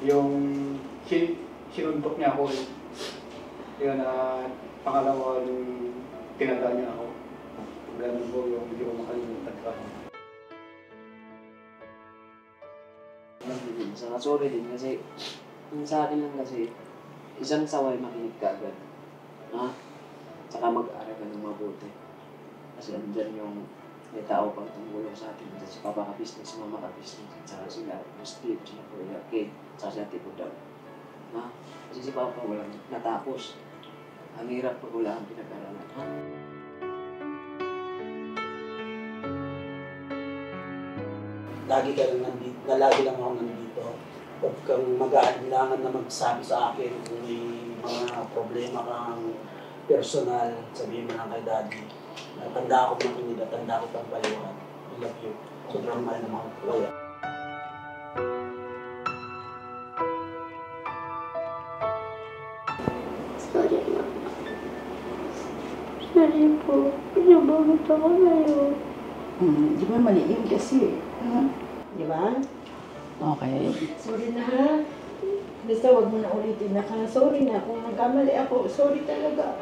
Yung sinundok niya ako. Yun na pangalawang tinanda niya ako. Ganun po yung hindi ko makalimutan ka. Sorry din kasi sa akin lang kasi isang saway makinig ka agad. Ha? Tsaka mag-aaral ka ng mabuti. Kasi andyan yung may tao pang tumulong sa atin. Kasi si Papa ka-business, si Mama ka-business, tsaka sila, Steve, sila Kuya Kate, tsaka si Ate Budang. Ha? Kasi si Papa walang natapos. Ang hirap pag wala ang pinag-aralan. Ha? Lagi ka lang nandito, lagi lang ako nandito. Huwag kang mag-aalinlangan na magsabi sa akin kung may mga problema kang personal, sabihin mo lang kay Daddy. Tanda ako makinig at tanda ko pang paliwan. I love you. Sobrang mahal na mga kuya. Sorry, Mama. Sorry po. Pinabagot ako ngayon. Di ba mali yun kasi? Di ba? Okay. Sorry na ha. Basta wag mo na ulitin na ka. Sorry na kung nagkamali ako. Sorry talaga.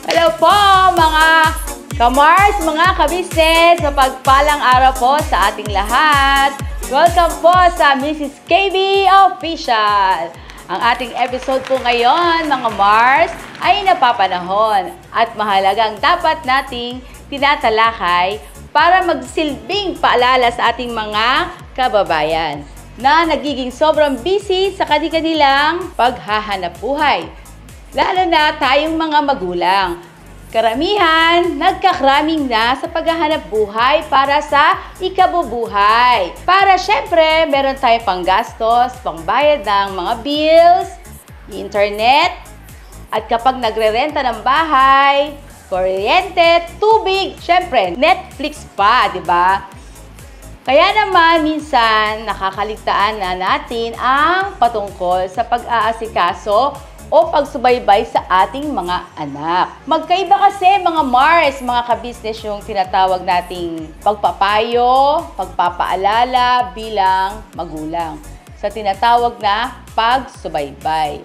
Hello po mga ka-Mars, mga ka-business, mapagpalang araw po sa ating lahat. Welcome po sa Mrs. KB Official. Ang ating episode po ngayon, mga Mars, ay napapanahon at mahalagang dapat nating tinatalakay para magsilbing paalala sa ating mga kababayan na nagiging sobrang busy sa kanilang paghahanap buhay. Lalo na tayong mga magulang. Karamihan, nagkakraming na sa paghahanap buhay para sa ikabubuhay. Para syempre, meron tayong panggastos, pangbayad ng mga bills, internet, at kapag nagre-renta ng bahay, kuryente, tubig, syempre, Netflix pa, di ba? Kaya naman, minsan, nakakaligtaan na natin ang patungkol sa pag-aasikaso o pagsubaybay sa ating mga anak. Magkaiba kasi mga Mars, mga ka-business yung tinatawag nating pagpapayo, pagpapaalala bilang magulang sa tinatawag na pagsubaybay.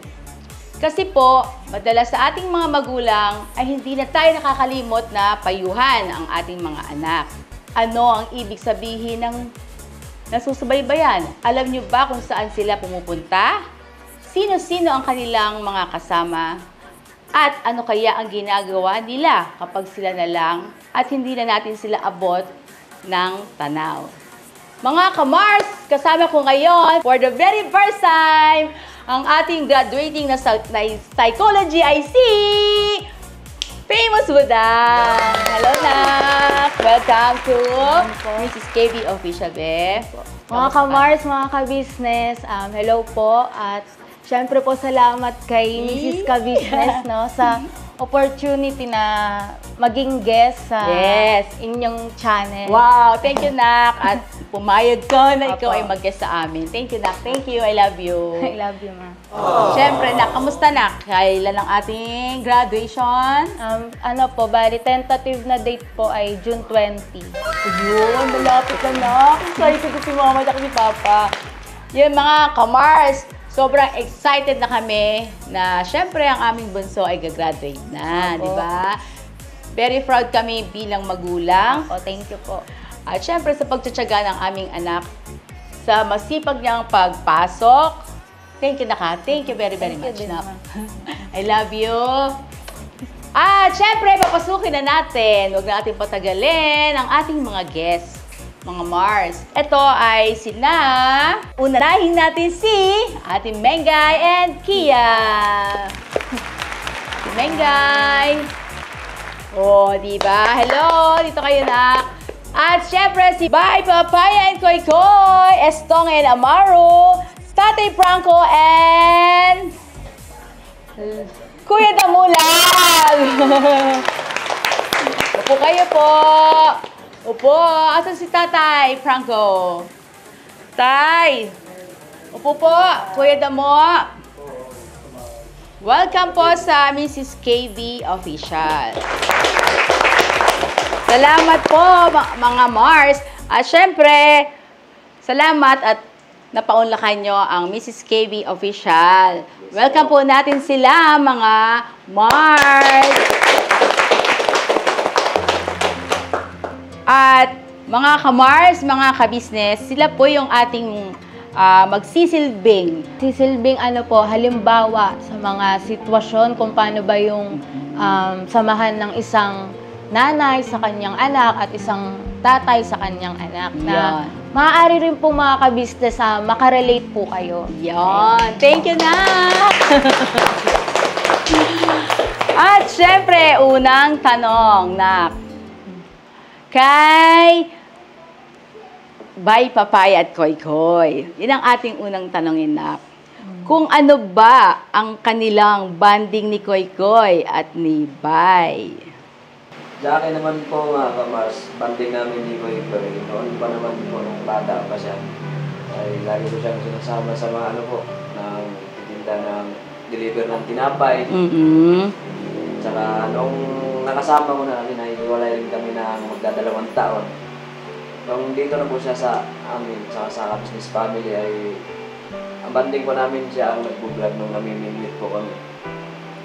Kasi po, madalas sa ating mga magulang ay hindi na tayo nakakalimot na payuhan ang ating mga anak. Ano ang ibig sabihin ng nasusubaybayan? Alam niyo ba kung saan sila pumupunta? Sino-sino ang kanilang mga kasama? At ano kaya ang ginagawa nila kapag sila na lang at hindi na natin sila abot ng tanaw? Mga ka-Mars, kasama ko ngayon for the very first time ang ating graduating na Psychology IC, Famous Budang! Hello, Nak! Welcome to Mrs. KB Official, Be. Mga ka-Mars, mga ka-business, hello po at syempre po salamat kay Mrs. Ka-Business no, sa opportunity na maging guest sa inyong channel. Wow! Thank you, Nak! At pumayag ka na ikaw ay mag-guest sa amin. Thank you, Nak. Thank you. I love you. I love you, ma. Siyempre, Nak. Kamusta, Nak? Kailan ang ating graduation? Ano po, bali tentative na date po ay June 20. Yun, malapit na, Nak. Excited ko si Mama at si Papa. Yun, mga ka-Mars. Sobrang excited na kami na syempre ang aming bunso ay gagraduate na, di ba? Very proud kami bilang magulang. Oh, thank you po. At syempre sa pagtsatsaga ng aming anak sa masipag niyang pagpasok. Thank you, Naka. Thank you very, very much, Nak. I love you. At syempre, papasukin na natin. Huwag na natin patagalin ang ating mga guests. Mga Mars. Ito ay sila. Unahin natin si Ate Mengay and Kia. Ate Mengay. Oh, diba? Hello! Dito kayo na. At syempre si Bay Papaya and Koy Koy, Estong and Amaro, Tatay Franco and Kuya Damulag. Upo kayo po. Upo, asan si Tatay Franco? Tay! Upo po, Kuya Damo. Welcome po sa Mrs. KB Official. Salamat po mga Mars. At syempre, salamat at napaunlakan nyo ang Mrs. KB Official. Welcome po natin sila mga Mars. At mga ka-Mars, mga ka-business, sila po yung ating magsisilbing. Sisilbing ano po, halimbawa sa mga sitwasyon kung paano ba yung samahan ng isang nanay sa kanyang anak at isang tatay sa kanyang anak na maaari rin po mga ka-business makarelate po kayo. Yon. Thank you, Nak! At syempre, unang tanong, Nak. Kay Bay Papaya at Koy Koy. Yan ang ating unang tanongin, Nak. Kung ano ba ang kanilang banding ni Koy Koy at ni Bay? Sa akin naman po mga kamars, banding namin ni Koy Koy. Noon pa naman po, nung bata pa siya. Ay lagi ko siyang sinasama sa mga ano po, ng titinda ng deliver ng tinapay. Tsaka nung nakasama ko na, hinahiwalay rin kami ng magdadalawang taon. Nung dito na po siya sa amin, sa business family, ay ang banding po namin siya ang nag-vlog nung namimingwit po kami.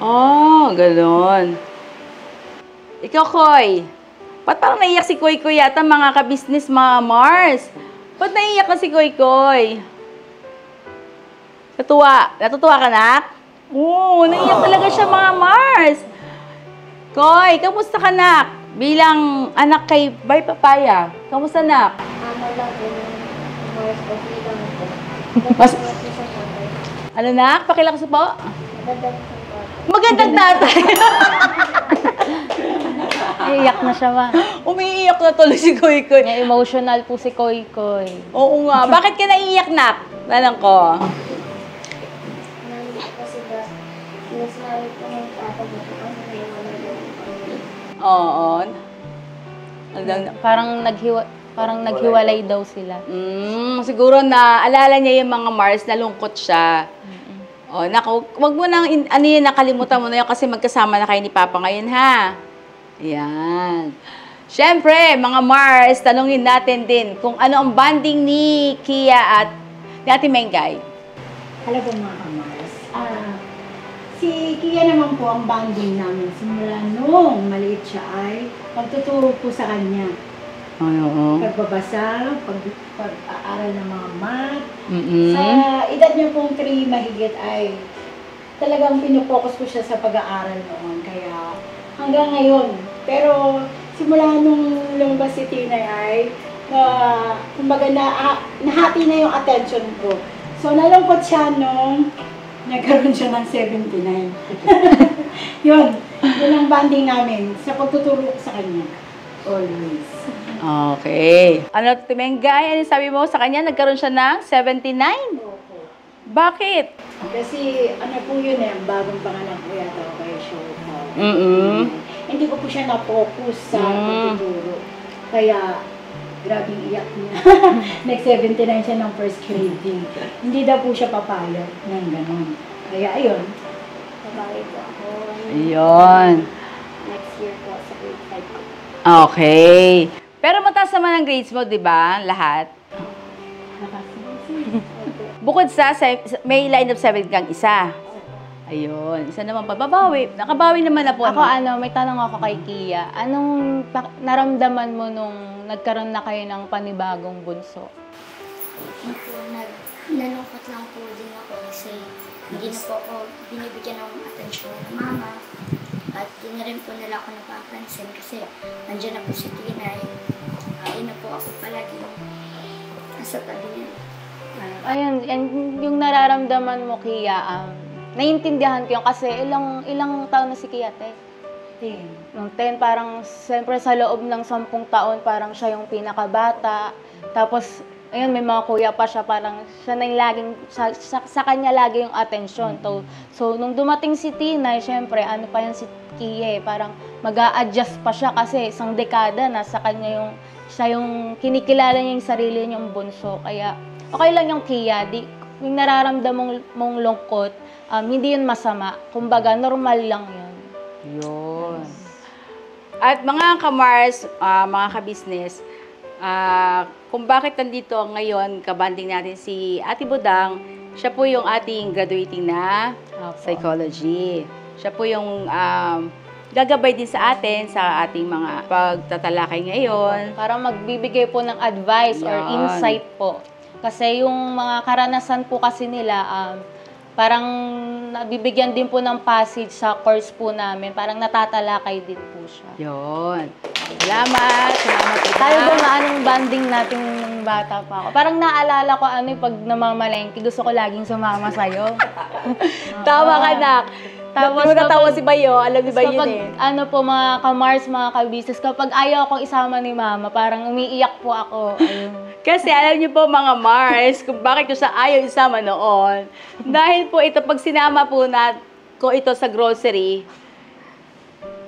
Oh, gano'n. Ikaw, Koy. Ba't parang naiyak si Koy Koy yata mga ka-business mga Mars? Ba't naiyak na si Koy Koy? Natutuwa ka, Nak? Oo, naiyak talaga siya mga Mars. Koy, kamusta ka, Nak? Bilang anak kay Bay Papaya, kamusta, Nak? Ano lang po, Mars, okay lang po. Mas- Ano, Nak? Pakilakas po? Magandang po. Magandang tatay. Iiyak na siya ma. Umiiyak na tuloy si Koy Koy. Emotional po si Koy Koy. Oo nga. Bakit ka naiiyak, Nak? Tanong ko. Nandito kasi ba, sinasabi po ng tata mo po kasi may wala daw kami. Oo. Parang naghiwalay daw sila. Siguro na alala niya yung mga Mars, nalungkot siya. Oh, naku, wag mo nang nakalimutan mo na yun kasi magkasama na kayo ni Papa ngayon, ha? Yan. Siyempre, mga Mars, tanungin natin din kung ano ang banding ni Kia at ni Ate Mengay. Alam po mga kamars, si Kia naman po ang banding namin simula nung maliit siya ay pagtuturo po sa kanya. Oo. Pagbabasa, pag-aaral ng mga math. Mm-mm. Sa edad niya pong 3 mahigit ay talagang pinupokus ko siya sa pag-aaral noon. Kaya hanggang ngayon. Pero simula nung lumabas si Tina ay kumbaga nahati na yung attention ko. So nalungkot siya nung nagkaroon siya ng 79. Yun ang banding namin sa pagtuturo ko sa kanya. Always. Okay. Ano, Ate Mengay, ano sabi mo sa kanya? Nagkaroon siya ng 79? Opo. Bakit? Kasi ano po yun bagong pangalan ko yata ako kay Shota. Hindi ko po siya na-focus sa pagtuturo. Kaya, grabing iyak niya. Nag-79 siya ng first grading. Hindi daw po siya papayag ng gano'n. Kaya ayun. Babae po ako. Ayun. Next year po sa grade 5 po. Okay. Pero mataas naman ang grades mo, di ba? Lahat. Bukod sa may line of 7 kang isa. Ayun. Isa naman pa. Babawi. Nakabawi naman na po. Ako may tanong ako kay Kia. Anong naramdaman mo nung nagkaroon na kayo ng panibagong bunso? Nalungkot lang po din ako kasi hindi na po ako binibigyan ng atensyon ng mama. At hindi rin po nila ako napapansin kasi nandiyan na po si Tina. Ayun na po ako palagi nasa tabi niya. Ayun, yung nararamdaman mo, Kia, naiintindihan ko yun kasi ilang taon na si Kia, te? 10. Nung 10, parang siyempre sa loob ng 10 taon, parang siya yung pinakabata. Tapos, ayun, may mga kuya pa siya, parang siya na yung laging, sa kanya lagi yung atensyon. So, nung dumating si Tina, siyempre, ano pa yan si Kia, parang mag-a-adjust pa siya kasi isang dekada na sa kanya yung siya yung kinikilala niya yung sarili niyang bunso. Kaya okay lang yung Kia. Yung nararamdaman mong lungkot, hindi yun masama. Kumbaga, normal lang yun. Yun. At mga ka-Mars, mga ka-business, kung bakit nandito ngayon, kabanding natin si Ate Budang, siya po yung ating graduating na psychology. Siya po yung gagabay din sa atin sa ating mga pagtatalakay ngayon. Para magbibigay po ng advice or insight po. Kasi yung mga karanasan po kasi nila, parang nabibigyan din po ng passage sa course po namin. Parang natatalakay din po siya. Yun. Salamat. Salamat. Tayo ba anong banding natin nung bata pa ako? Parang naalala ko pag namamalengke, gusto ko laging sumama sa'yo. Tawa ka, nak. Tapos natawa si Bayo, alam ni Bayo yun eh. Mga ka-Mars, mga ka-business, kapag ayaw akong isama ni Mama, parang umiiyak po ako. Ayun. Kasi alam niyo po mga Mars, kung bakit ko sa ayaw isama noon. Dahil po ito, pag sinama po ko ito sa grocery,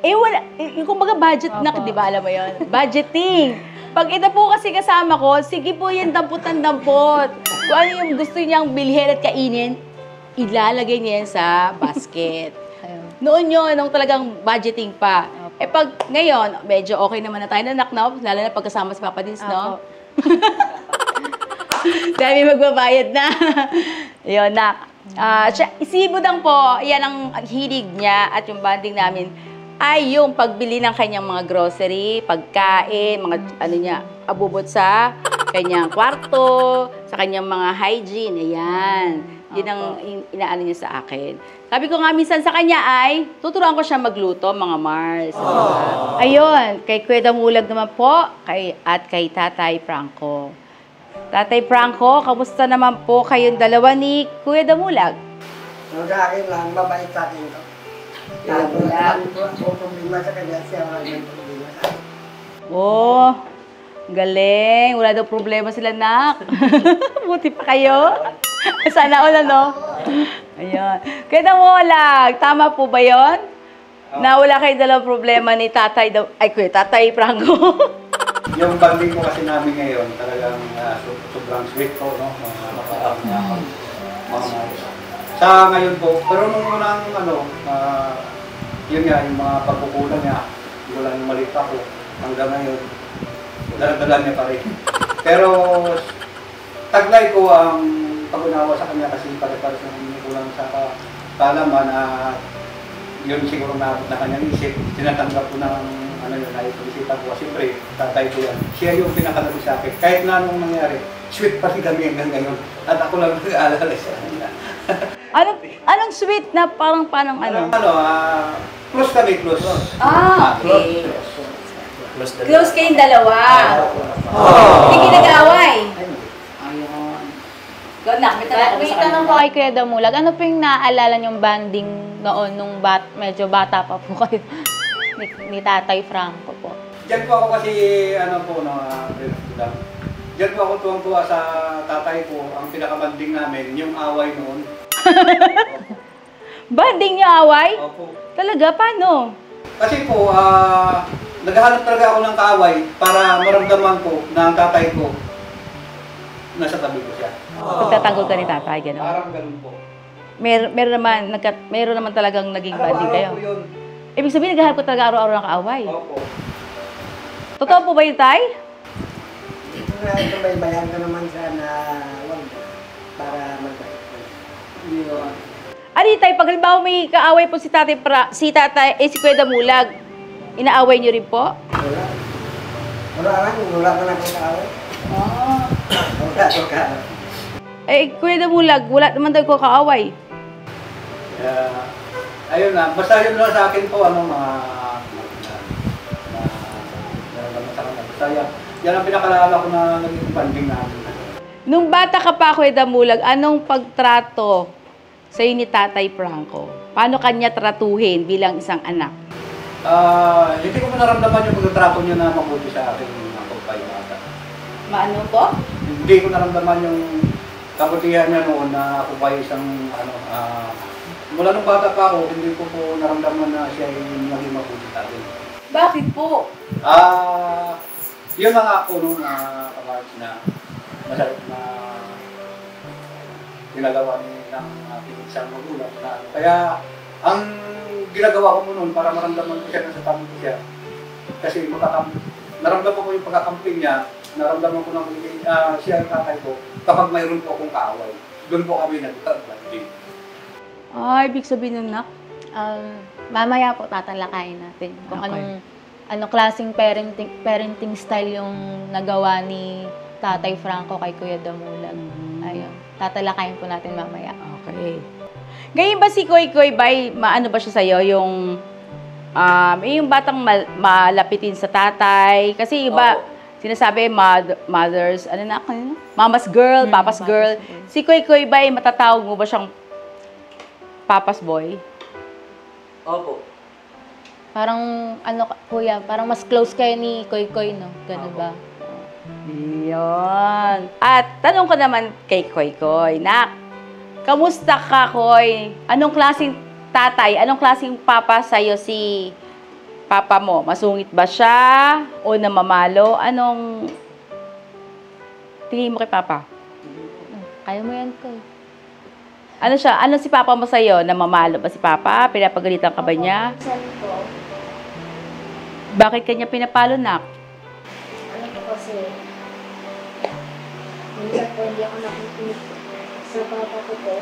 wala, kumbaga budget na, di ba alam mo yun? Budgeting. Pag ito po kasi kasama ko, sige po yan, dampot ng dampot. Kung ano yung gusto niyang bilhin at kainin, ilalagay niya yan sa basket. Noon yun, nung talagang budgeting pa. Pag ngayon, medyo okay naman na tayo na anak, no? Lalo na pagkasama si Papa Dins, no? Dahil may magbabayad na. Yun, nak. Si Budang po, yan ang hilig niya at yung bonding namin ay yung pagbili ng kanyang mga grocery, pagkain, mga abubot sa kanyang kwarto, sa kanyang mga hygiene, ayan. Yun ang inaano niya sa akin. Sabi ko nga minsan sa kanya ay, tuturuan ko siya magluto, mga Mars. Ayun, kay Kuya Damulag naman po, at kay Tatay Franco. Tatay Franco, kamusta naman po kayong dalawa ni Kuya Damulag? Sa akin lang, mabait sa akin ko. Problema sa kanya, siya wala ng problema sa akin. Oh, galing. Wala daw problema sila, nak. Buti pa kayo. Sana all, no? Ayan. Kaya Damulag, tama po ba yun? Na wala kayo dalang problema ni Tatay, Tatay Franco. Yung banding ko kasi namin ngayon, talagang sobrang sweet ko, no? Sa ngayon po, pero nung unang yun nga, yung mga pagkukulang niya, wala nang maliit ako, hanggang ngayon, dalag-dalag niya pa rin. Pero, taglay ko ang pag-unawa sa kanya kasi pare-pares na hindi kulang sa kaalaman na yun siguro na kanyang isip, tinatanggap ko ng naipag-isipan ko. Siyempre, tatay ko yan. Siya yung pinakalabi sa akin. Kahit na anong nangyari, sweet pa rin kami hanggang ngayon. At ako lang nag-aalala sa kanya. Anong sweet na parang Close kami, close. Okay. Close kayong dalawa. Hindi kinag-away. Ayun. May tanong po kay Kuya Damulag, ano po yung naaalala niyong banding noon nung medyo bata pa po kayo ni Tatay Franco po? Diyan po ako kasi, diyan po ako tuwang-tuwa sa tatay ko. Ang pinakabanding namin, yung away noon. Banding niyo away? Opo. Talaga? Paano? Kasi po, naghahanap talaga ako ng kaaway para maramdaman ko na ang tatay ko nasa tabi ko siya. Pagtatanggol ka ni tatay, gano'n? Parang ganun po. Meron naman talagang naging banding kayo. Po yun. Ibig sabihin, naghahanap ko talaga araw-araw ng kaaway. Opo. Totoo po ba yun, Tay? Baybayan ka naman siya na wag para magbait. Ari, Tay, pag halimbawa may kaaway po si Kuya Damulag, inaaway niyo rin po? Wala ka na kung kaaway. Wala ko kaaway. Kuya Damulag, wala naman daw ko kaaway. Ayun na, basta yun lang sa akin po, yan ang pinakalala ko na naging banding namin. Nung bata ka pa, Kuya Damulag, anong pagtrato sa'yo ni Tatay Franco? Paano kanya tratuhin bilang isang anak? Hindi ko naramdaman yung pagtrato niya na mabuti sa akin ako pa yung bata. Maano po? Hindi ko naramdaman yung kabutihan niya noon na ako pa isang mula nung bata pa ako, hindi ko po naramdaman na siya yung naging mabuti sa akin. Bakit po? Yun mga punong kamarts na masarap na ginagawa ng ating isang magulang. Kaya ang ginagawa ko po noon para maramdaman ko siya na sa tamang ko siya. Kasi naramdaman ko yung pagkakamping niya, naramdaman ko na siya ang tatay ko kapag mayroon po akong kaaway. Doon po kami nag-banding. Ibig sabihin nun, Nak? Mamaya po tatalakayin natin kung anong klaseng parenting style yung nagawa ni Tatay Franco kay Kuya Damulag. Ayun, tatalakayin po natin mamaya. Okay. Ngayon ba si Koy Koy maano ba siya sa'yo? Yung batang malapitin sa tatay? Kasi iba, sinasabi, mothers, mama's girl, papa's girl. Si Koy Koy matatawag mo ba siyang papa's boy? Opo. Parang, kuya, parang mas close kayo ni Koy Koy, no? Ganun ba? Yun. At tanong ko naman kay Koy Koy, Nak, kamusta ka, Koy? Anong klaseng tatay, anong klaseng papa sa'yo si papa mo? Masungit ba siya? O namamalo? Anong tingin mo kay papa? Kaya mo yan, Koy. Ano siya? Ano si papa mo sa'yo? Namamalo ba si papa? Pinapagalitan ka ba niya? Minsan po, Bakit kanya pinapalo, Nak? ano po kasi, minsan po hindi ako nakikinig sa papa ko po.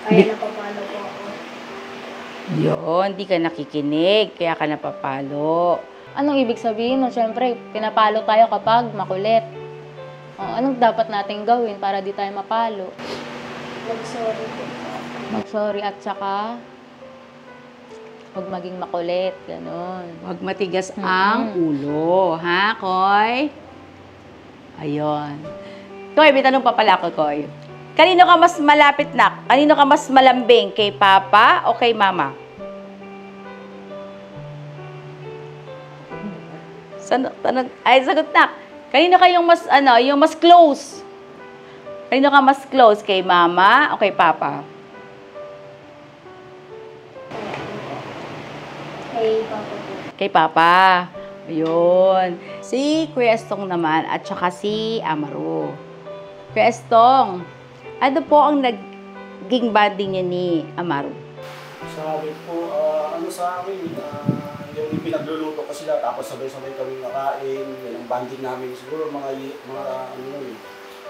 Kaya napapalo po ako. Yun, di ka nakikinig, kaya ka napapalo. Anong ibig sabihin? No? Siyempre, pinapalo tayo kapag makulit. Anong dapat natin gawin para di tayo mapalo? Mag-sorry po. Mag-sorry at saka huwag maging makulit. Ganon. Huwag matigas ang ulo, ha, Koy? Ayun. Koy, may tanong pa pala ako, Koy. Kanino ka mas malapit, Nak? Kanino ka mas malambing? Kay Papa o kay Mama? Sagot, Nak. Kanino kayong mas, yung mas close? Kanino ka mas close? Kay Mama o kay Papa? Kay papa po. Kay Papa. Ayun. Si Kuya Estong naman at saka si Amaro. Kuya Estong, ano po ang naging banding niya ni Amaro? Sa amin po, sa amin, yung pinagluluto ko sila, tapos sabay-sabay kami nakain, yan ang banding namin siguro,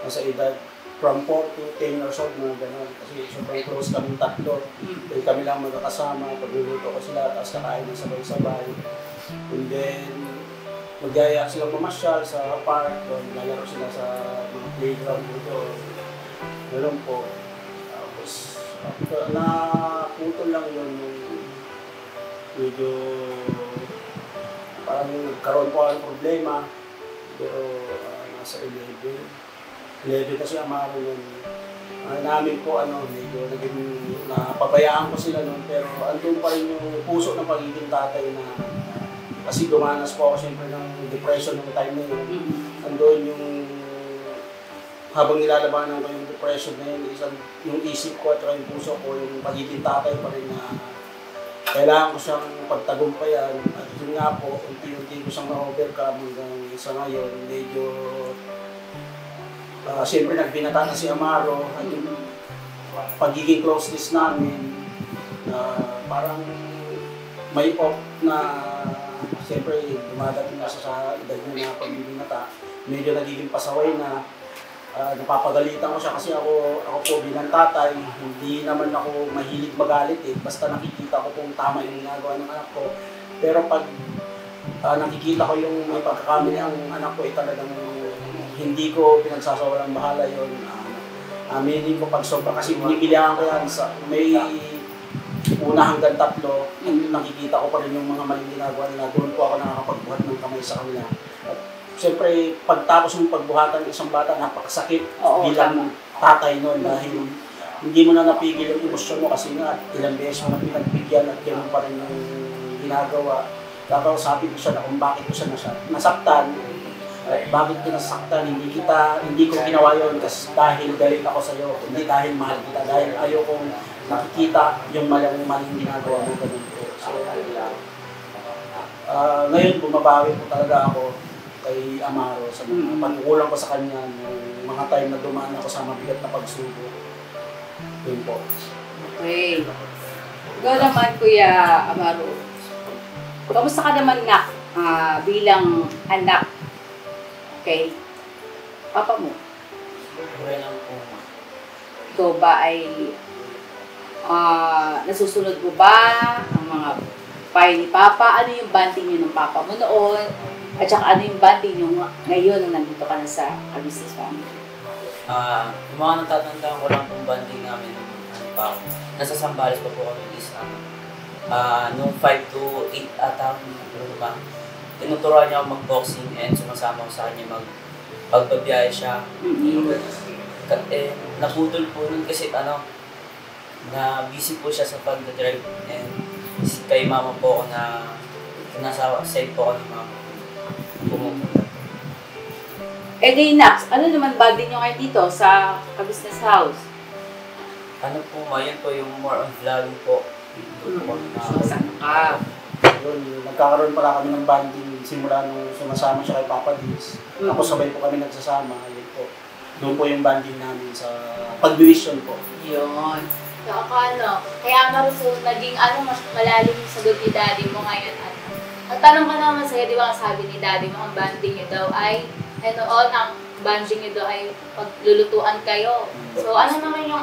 nasa edad from 4 to 10 years old, mga gano'n. Kasi sobrang close kami tatlo. Then kami lang magkakasama, pagluluto ko sila, tapos nakain ng sabay-sabay. And then, magyaya silang mamasyal sa park, doon nalaro sila sa mga playground doon. Gano'n po. Tapos, naputol lang yun yung medyo parang nagkaroon po ng problema. Pero nasa 11 kasi Amaro yun. Namin po medyo naging napabayaan ko sila noon, pero andun pa rin yung puso ng pagiging tatay na kasi dumanas po ako siyempre ng depression ng time na yun. Andun yung habang nilalabanan ko yung depression na yun, yung isip ko at yung puso ko, yung pagiging tatay pa rin na kailangan ko siyang pagtagumpayan. At yun nga po, unti-unti ko siyang na-overcome hanggang sa ngayon. Medyo siyempre nagbinata na si Amaro at yung pagiging closeness namin parang may off na siyempre dumadating na sa edad niya na pagbibinata, medyo nagiging pasaway na napapagalitan ko siya kasi ako po bilang tatay, hindi naman ako mahilig magalit basta nakikita ko kung tama yung ginagawa ng anak ko, pero pag nakikita ko yung may pagkakamali ang anak ko talagang hindi ko pinagsasawalang bahala yun. Aminin ko pag sobra kasi binibilihan ko yan sa may una hanggang 3, nakikita ko pa rin yung mga maling ginagawa nila. Doon po ako nakakapagbuhat ng kamay sa kanila. At siyempre, pagtapos ng pagbuhatan ng isang bata, napakasakit bilang tatay nun dahil hindi mo na napigil yung emosyon mo kasi nga ilang beses mo na pinagbigyan at gano'n pa rin yung ginagawa. Tapos sabi ko siya na kung bakit ko siya nasaktan. Bakit kinasaktan, hindi ko ginawa yun kasi dahil galit ako sa iyo, hindi dahil mahal kita, dahil ayaw kong nakikita yung maling ginagawa mo ganun po. So, ngayon bumabawi po talaga ako. kay Amaro sa mga pagkukulang ko sa kanya nung mga time na dumaan ako sa mabigat na pagsubok. Yun po. Okay. Ikaw naman, Kuya Amaro. Kamusta ka naman nga bilang anak? Okay. Papa mo? Okay lang po. Ikaw ba ay nasusunod mo ba ang mga payo ni Papa? Ano yung banding niyo ng Papa mo noon? At saka ano yung banding niyo ngayon nung nandito ka na sa Ka-Business Family? Yung mga natatandaan ko lang pong banding namin nasa Sambales pa po kami nung 5 to 8 ata ba? Tinuturuan niya ako mag-boxing and sumasama ko sa kanya pagbabiyahe siya. Naputol po nun kasi na busy po siya sa pag-drive and kay mama po ako na nasa side po ako ng mama pumupunta. Eh di Nax, ano naman banding niyo ngayon dito sa Ka-Business House? Ano po, yun po yung more on vlogging po. Saan ka? Yun, nagkakaroon pala kami ng banding simula nung sumasama siya kay Papa Diz. Tapos sabay po kami nagsasama. Yun po. Doon po yung banding namin sa pag-vision po. Yun. Kaya Maruso, naging mas malalim yung sagot ni Daddy mo ngayon. Ang tanong ko naman sa'yo, di ba sabi ni Daddy mo, ang banding nyo daw ay, ang banding nyo daw ay paglulutuan kayo. So ano naman yung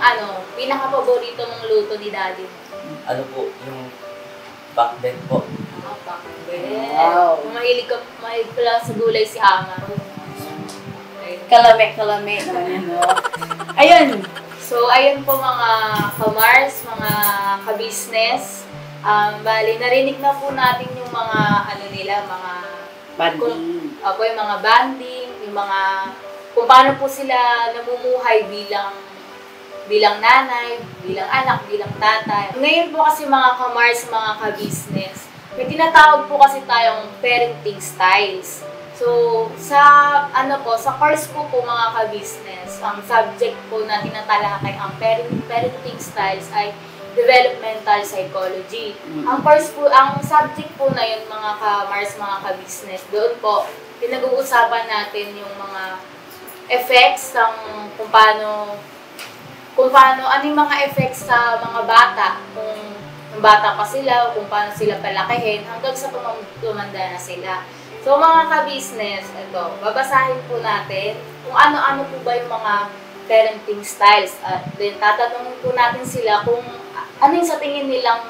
pinaka-paborito mong luto ni Daddy mo? Ano po, yung pakbet po. Wow. Mahilig pala sa gulay si Amaro. Kalame. Ayun. So, ayun po mga ka-Mars, mga ka-business. Bali, narinig na po natin yung mga, mga banding. Yung mga banding, yung mga, kung paano po sila namumuhay bilang nanay, bilang anak, bilang tatay. Ngayon po kasi mga ka-Mars, mga ka-business, may tinatawag po kasi tayong parenting styles. So, sa course ko po mga ka-business, ang subject po na tinatalakay ang parenting styles ay developmental psychology. Ang subject po na yun mga ka-Mars, mga ka-business, doon po pinag-uusapan natin yung mga effects ng kung paano ano yung mga effects sa mga bata, kung bata pa sila, kung paano sila palakihin, hanggang sa tumanda na sila. So mga ka-business, babasahin po natin kung ano-ano po ba yung mga parenting styles. At then tatanungin po natin sila kung ano yung sa tingin nilang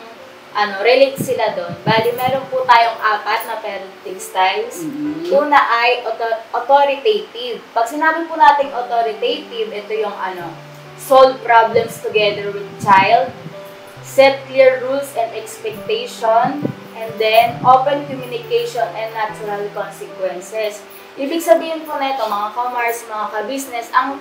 relate sila doon. Bali, meron po tayong 4 na parenting styles. Una ay authoritative. Pag sinabi po natin authoritative, ito yung solve problems together with child, set clear rules and expectation, and then open communication and natural consequences. Ibig sabihin po na ito, mga ka-Mars, mga ka-business, ang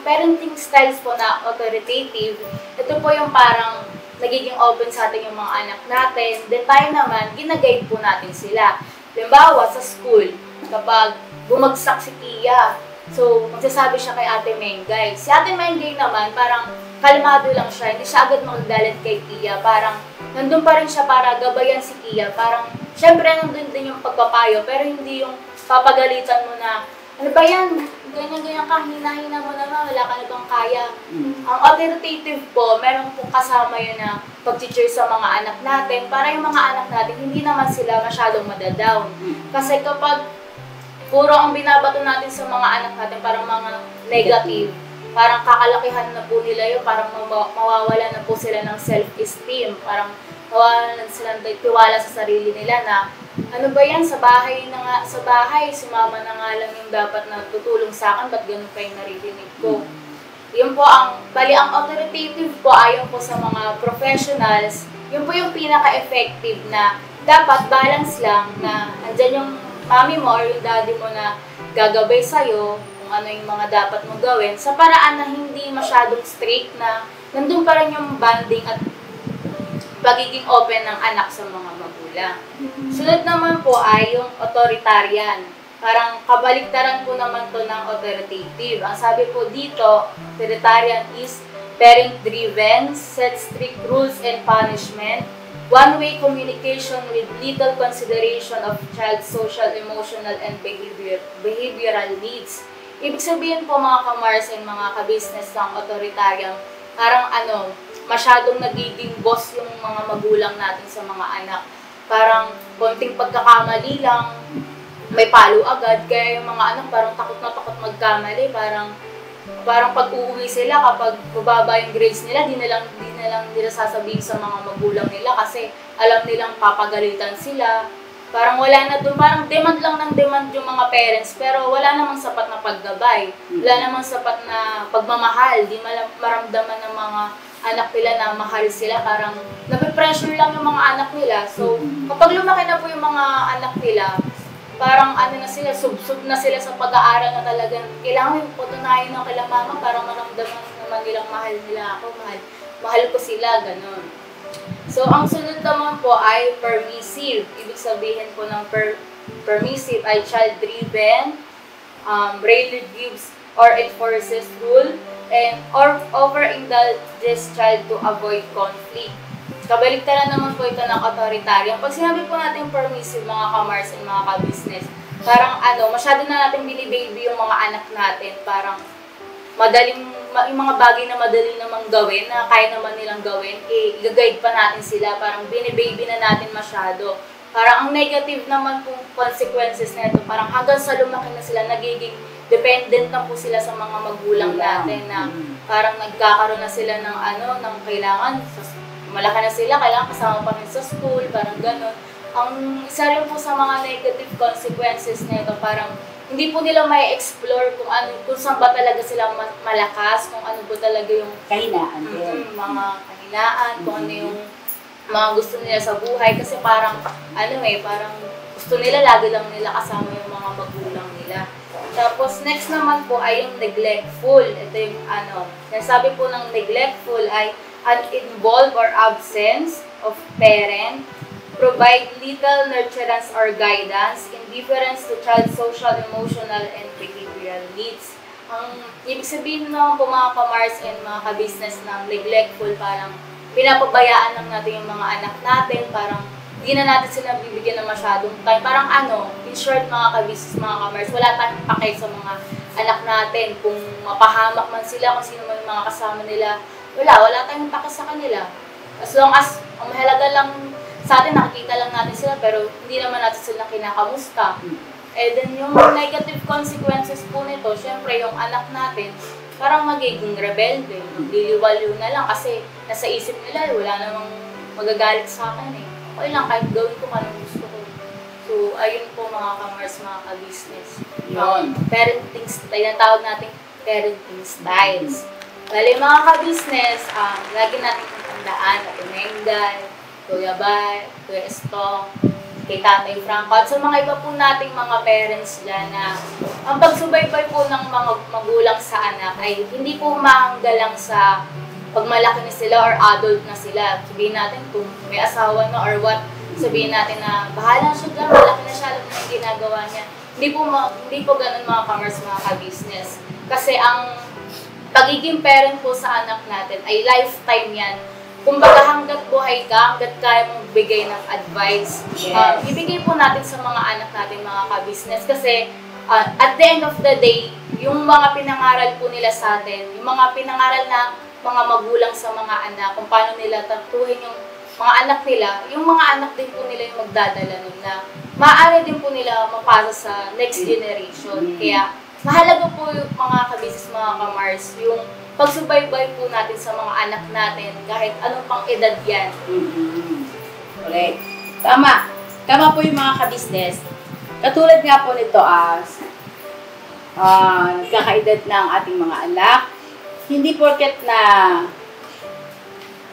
parenting styles po na authoritative, ito po yung parang nagiging open sa atin yung mga anak natin. Then tayo naman, ginaguide po natin sila. Halimbawa, sa school, kapag bumagsak si Tia, so magsasabi siya kay Ate Mengay. Si Ate Mengay naman, parang kalmado lang siya, hindi siya agad magagalit kay Tia. Parang nandun pa rin siya para gabayan si Tia. Parang, syempre nandun din yung pagpapayo, pero hindi yung papagalitan mo na, ano ba yan? Ganyan-ganyan ka, hina-hina mo naman, wala ka na bang kaya. Ang authoritative po, meron pong kasama yun na pag-teacher sa mga anak natin, para yung mga anak natin, hindi naman sila masyadong madadown. Kasi kapag puro ang binabato natin sa mga anak natin, parang mga negative, parang kakalakihan na po nila yun, parang mawawala na po sila ng self-esteem, parang mawawala na sila ng tiwala sa sarili nila na, ano ba yan, sa bahay, si mama na nga lang yung dapat na tutulong sa akin, ba't ganun pa yung naririnig ko? Yun po, ang authoritative po, ayon po sa mga professionals, yun po yung pinaka-effective na dapat balance lang na andyan yung mami mo or yung daddy mo na gagabay sa'yo kung ano yung mga dapat mong gawin sa paraan na hindi masyadong strict na nandun pa rin yung bonding at pagiging open ng anak sa mga magulang. Sunod naman po ay yung authoritarian. Parang kabaliktaran po naman to ng authoritative. Ang sabi po dito, authoritarian is parent-driven, set strict rules and punishment, one-way communication with little consideration of child's social, emotional, and behavioral needs. Ibig sabihin po mga ka-Mars and mga ka-business ng authoritarian, parang masyadong nagiging boss yung mga magulang natin sa mga anak. Parang konting pagkakamali lang, may palo agad, kaya yung mga anak parang takot na takot magkamali, parang pag uuwi sila, kapag bababa yung grades nila, di na lang nila sasabihin sa mga magulang nila kasi alam nilang papagalitan sila. Parang wala na doon, parang demand lang ng demand yung mga parents, pero wala namang sapat na paggabay, wala namang sapat na pagmamahal, di maramdaman ng mga anak nila na mahal sila, parang nape-pressure lang yung mga anak nila. So, kapag lumaki na po yung mga anak nila, parang na sila, sub-sub na sila sa pag-aaral na talagang kailangan yung patunayan ng kailang mama, parang maramdaman naman nilang mahal nila ako, mahal ko sila, ganun. So, ang sunod naman po ay permissive. Ibig sabihin po ng permissive ay child-driven, rarely gives or enforces rule, and or overindulges child to avoid conflict. Kabaligtaran naman po ito ng authoritarian. Pag sinabi po natin permissive, mga ka-Mars and mga ka-business, parang masyado na natin binibaby yung mga anak natin, parang yung mga bagay na madali namang gawin, na kaya naman nilang gawin, i-guide pa natin sila, parang binibaby na natin masyado. Parang ang negative naman pong consequences na ito, parang hanggang sa lumaki na sila, nagiging dependent na po sila sa mga magulang natin, na parang nagkakaroon na sila ng ng kailangan, malaki na sila, kailangan kasama pa rin sa school, parang gano'n. Ang isa rin po sa mga negative consequences nito, parang hindi po nila may explore kung saan ba talaga sila malakas, kung ano po talaga yung Kahinaan. mga kahinaan, kung ano yung mga gusto nila sa buhay, kasi parang parang gusto nila lagi lang nila kasama yung mga magulang nila. Tapos next naman po ay yung neglectful. Ito yung nasabi po ng neglectful ay uninvolved or absence of parent, provide little nurturance or guidance, indifference to child's social, emotional, and behavioral needs. Ang ibig sabihin naman po mga ka-Mars and mga ka-business ng neglectful, parang pinapabayaan lang natin yung mga anak natin, parang hindi na natin sila bibigyan ng masyadong time. Parang in short mga ka-business, mga ka-Mars, wala tayong pakay sa mga anak natin. Kung mapahamak man sila, kung sino man yung mga kasama nila, wala tayong pakay sa kanila. As long as, ang mahalaga lang sa atin, nakikita lang natin sila, pero hindi naman natin sila kinakamusta. Then yung negative consequences po nito, syempre yung anak natin, parang magiging rebelde, magliliwaliw na lang kasi nasa isip nila, wala namang magagalit sa akin Okay lang, kahit gawin ko anong gusto ko. So, ayun po mga ka-Mars, mga ka-business. Parenting style, tawag natin parenting styles. Bali mga ka-business, lagi natin tandaan, Ate Mengay, Kuya Bay, Kuya Estong, kay Tatay Franco, at sa mga iba po nating mga parents dyan na ang pagsubaybay po ng mga magulang sa anak ay hindi po mahanggalang sa pagmalaki na sila or adult na sila. Sabihin natin kung may asawa na or what, sabihin natin na bahala siya dyan, malaki na siya, alam na yung ginagawa niya. Hindi po ganun mga ka-Mars, mga ka-business. Kasi ang pagiging parent po sa anak natin ay lifetime yan. Kumbaga hanggat buhay ka, hanggat kaya mong bigay ng advice, ibigay po natin sa mga anak natin, mga ka-business. Kasi at the end of the day, yung mga pinangaral po nila sa atin, yung mga pinangaral na mga magulang sa mga anak, kung paano nila tatuhin yung mga anak nila, yung mga anak din po nila yung magdadala nun na maaari din po nila mapasa sa next generation. Kaya mahalaga po yung mga ka-business, mga ka-Mars, yung pagsubaybay po natin sa mga anak natin kahit anong pang edad yan. Correct. Tama po yung mga ka-business. Katulad nga po nito kakaedad ng ating mga anak, hindi porket na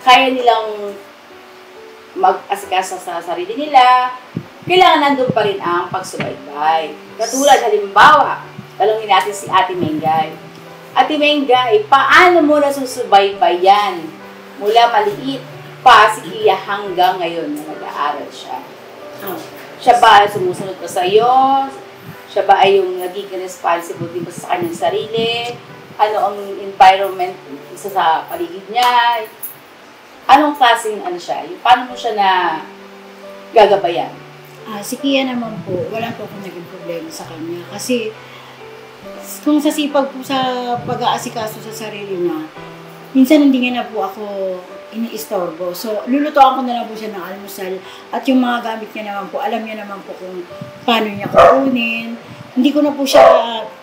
kaya nilang mag-asikasa sa sarili nila, kailangan nandun pa rin ang pagsubaybay. Katulad, halimbawa, talungin natin si Ate Mengay. Ate Mengay, paano mo nasusubaybayan mula maliit pa si Iya hanggang ngayon na nag-aaral siya? Siya ba sumusunod pa sa iyo? Siya ba ay yung nagiging responsible din sa kanyang sarili? Ano ang environment isa sa paligid niya? anong klaseng ano siya? Yung paano mo siya na gagabayan? Si Kia naman po, wala po akong naging problema sa kanya. Kasi kung sa sipag po sa pag-aasikaso sa sarili niya, minsan hindi niya na po ako iniistorbo. So, lulutuan ko na lang po siya ng almusal. At yung mga gamit niya naman po, alam niya naman po kung paano niya kukunin. Hindi ko na po siya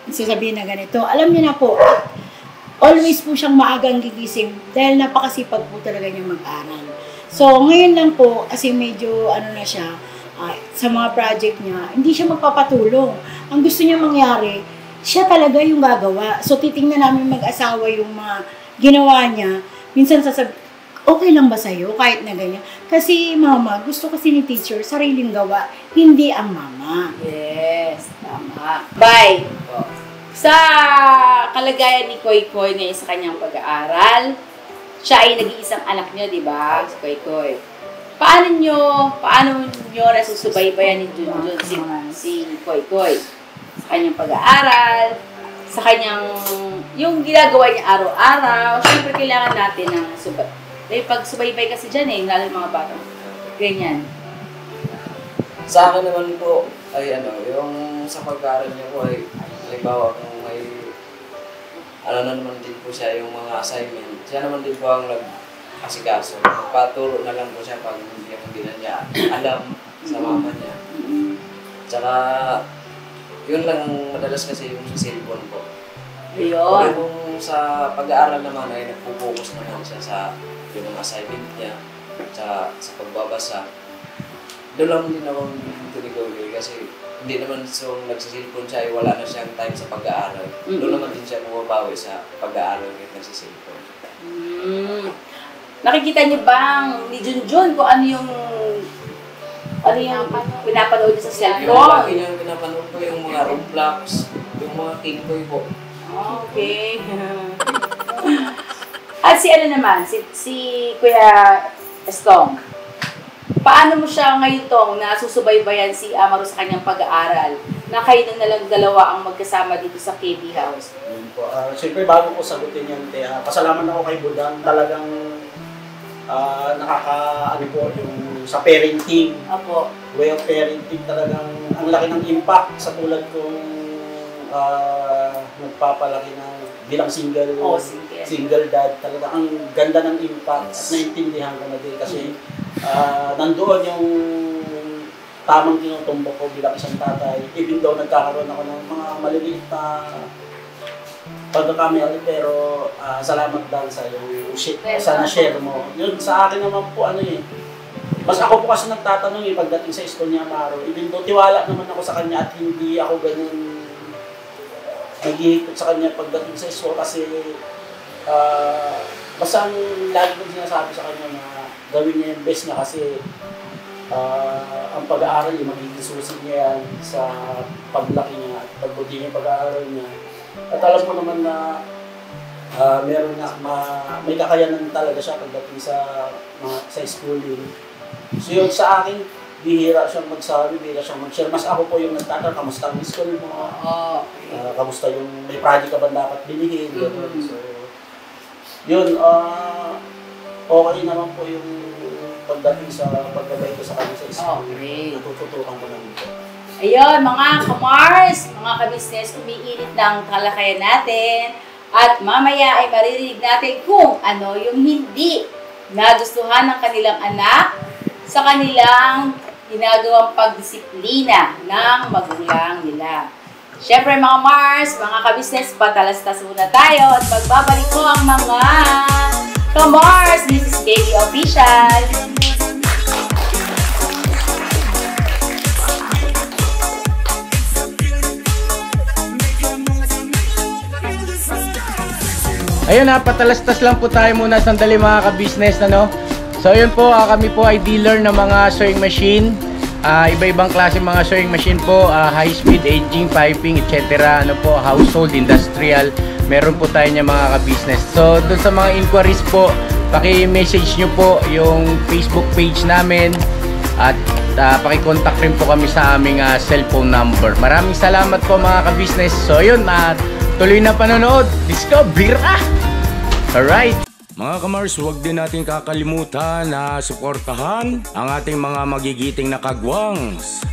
sasabihin na ganito. Alam niya na po. Always po siyang maagang gigising dahil napakasipag po talaga niya mag-aral. So, ngayon lang po, kasi medyo ano na siya, sa mga project niya, hindi siya magpapatulong. Ang gusto niya mangyari, siya talaga yung gagawa. So, titingnan namin mag-asawa yung mga ginawa niya. Minsan sasabi, okay lang ba sa'yo kahit na ganyan? Kasi mama, gusto kasi ni teacher, sariling gawa, hindi ang mama. Yes, tama. Bye! Sa kalagayan ni Koy Koy ngayon sa kanyang pag-aaral, siya ay nag-iisang anak niyo, di ba? Si Koy Koy. Paano nyo nasusubaybayan ni Junjun si Koy Koy? Sa kanyang pag-aaral, sa kanyang, yung ginagawa niya araw-araw, syempre kailangan natin ng subay. Dahil pag subaybay kasi dyan lalo yung mga bata. Ganyan. Sa akin naman po, ay yung sa pag-aaral niya po ay, halimbawa kung may, na naman din po siya yung mga assignment, siya naman din po ang nag-asikaso. Paturo na lang po siya pag hindi na niya alam sa mama niya. Tsaka, yun lang madalas kasi yung sa cellphone po. Ayun. Kung sa pag-aaral naman ay nagpo-focus naman siya sa yung mga assignment niya, tsaka sa pagbabasa. Doon lang din ako tinigawin kasi hindi naman so nagsisilpon siya ay wala na siyang time sa pag-aaral. Doon naman din siya bumabawi sa pag-aaral kahit nagsisilpon. Nakikita niyo bang ni Junjun kung ano yung pinapanood niya sa cellphone? Yung lagi niyang pinapanood ko yung mga Roblox, yung mga King Boy po. Okay. At si naman, si Kuya Estong, paano mo siya ngayon tong nasusubaybayan si Amaru sa kanyang pag-aaral? Na kayo na lang dalawa ang magkasama dito sa KB House. Yun po. Siyempre bago ko sagutin yan, pasalamat ako kay Budang. Talagang yung sa parenting. Apo. Way of parenting talagang ang laki ng impact sa tulad kong nagpapalaki ng bilang single dad. Talaga ang ganda ng impact at naintindihan ko na din kasi nandoon yung tamang tinutumbok ko bilang isang tatay. Even though nagkakaroon ako ng mga maliliit na pagkakamali, pero salamat Dan sa yung na-share mo. Yun sa akin naman po mas ako po kasi nagtatanong pagdating sa school ni Amaro. Even though tiwala naman ako sa kanya at hindi ako ganun naghihigpit sa kanya pagdating sa school kasi basta ang lagi kong sinasabi sa kanya na gawin niya yung best niya kasi ang pag-aaral yung magiging susi niya yan sa paglaki niya at pagbuti niya yung pag-aaral niya. At alam mo naman na may kakayanan talaga siya pagdating sa schooling. So yun sa akin, bihira siyang magsabi, bihira siyang mag-share. Mas ako po yung nagtatanong, kamusta ang school mo? Kamusta yung may project ka ba dapat bilhin? So yun, okay naman po yung pagdating sa paggabay ko sa kanya sa school. Okay. Natututukan ko lang ito. Ayun, mga kamars, mga kabisnes, umiinit ng talakayan natin. At mamaya ay maririnig natin kung ano yung hindi nagustuhan ng kanilang anak sa kanilang ginagawang pagdisiplina ng magulang nila. Siyempre mga Mars, mga kabisnes, patalastas muna tayo at pagbabalik ko ang mga ka-Mars, this is KB Official. Ayun patalastas lang po tayo muna sandali mga ka-business So yun po, kami po ay dealer ng mga sewing machine. Iba-ibang klase mga sewing machine po, high speed, aging, piping, etc. Household, industrial. Meron po tayo niya mga ka-business. So dun sa mga inquiries po, paki-message nyo po yung Facebook page namin at paki-contact rin po kami sa aming cellphone number. Maraming salamat po mga ka-business. So yun, tuloy na panonood. Let's go, bira! Alright! Mga kamars, huwag din natin kakalimutan na suportahan ang ating mga magigiting na kagwangs.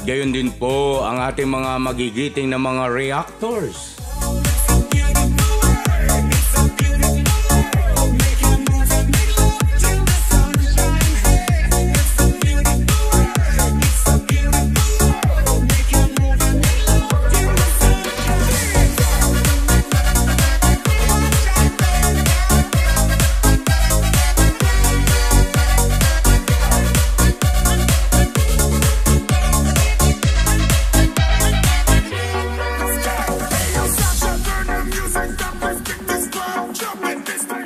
Gayon din po ang ating mga magigiting na mga reactors.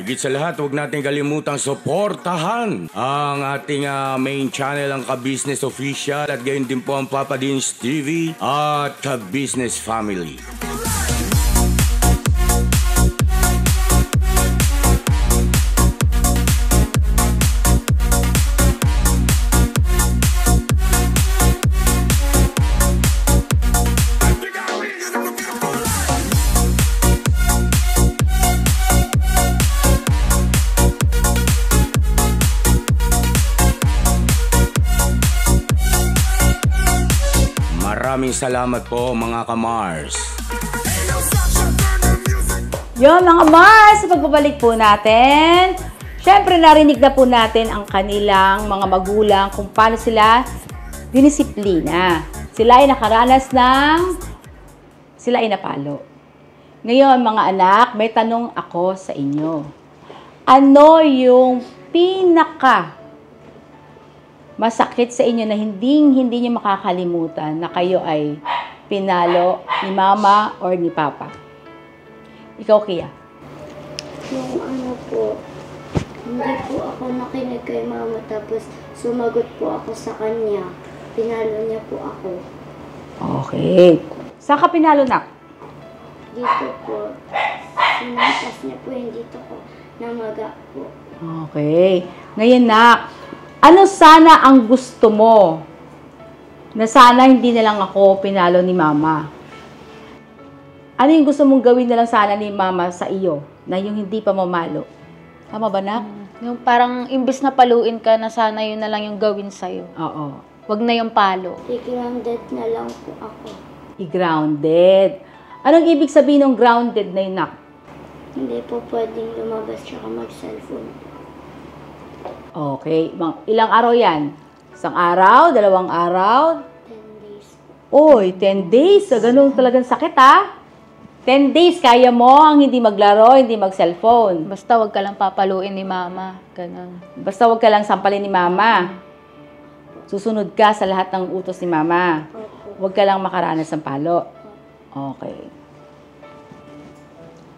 Higit sa lahat, huwag natin kalimutang suportahan ang ating main channel, ang Ka-Business Official, at gayon din po ang Papa Dins TV at Ka-Business Family. Maraming salamat po mga ka-Mars. Yon mga Mars, sa pagbabalik po natin, syempre narinig na po natin ang kanilang mga magulang kung paano sila dinisiplina. Sila ay nakaranas ng, sila ay napalo. Ngayon mga anak, may tanong ako sa inyo. Ano yung masakit sa inyo na hindi nyo makakalimutan na kayo ay pinalo ni mama or ni papa? Ikaw, Kia. Yung ano po, hindi po ako nakinig kay mama tapos sumagot po ako sa kanya. Pinalo niya po ako. Okay. Saan ka pinalo, nak? Dito po. Sinampas niya po yung dito ko. Namaga po. Okay. Ngayon, nak, ano sana ang gusto mo na sana hindi na lang ako pinalo ni mama? Ano yung gusto mong gawin na lang sana ni mama sa iyo na yung hindi pa mamalo? Tama ba, nak? Yung parang imbis na paluin ka na sana yun na lang yung gawin sa'yo. Oo. Wag na yung palo. I-grounded na lang po ako. I-grounded. Anong ibig sabihin ng grounded na yun, nak? Hindi po pwedeng lumabas tsaka mag-cellphone. Okay. Ilang araw yan? Isang araw? 2 araw? 10 days. Oy, 10 days. So, ganun talagang sakit, ha? 10 days, kaya mo ang hindi maglaro, hindi mag-cellphone. Basta wag ka lang papaluin ni mama. Ganun. Basta wag ka lang sampalin ni mama. Susunod ka sa lahat ng utos ni mama. Huwag ka lang makaranas ng palo. Okay.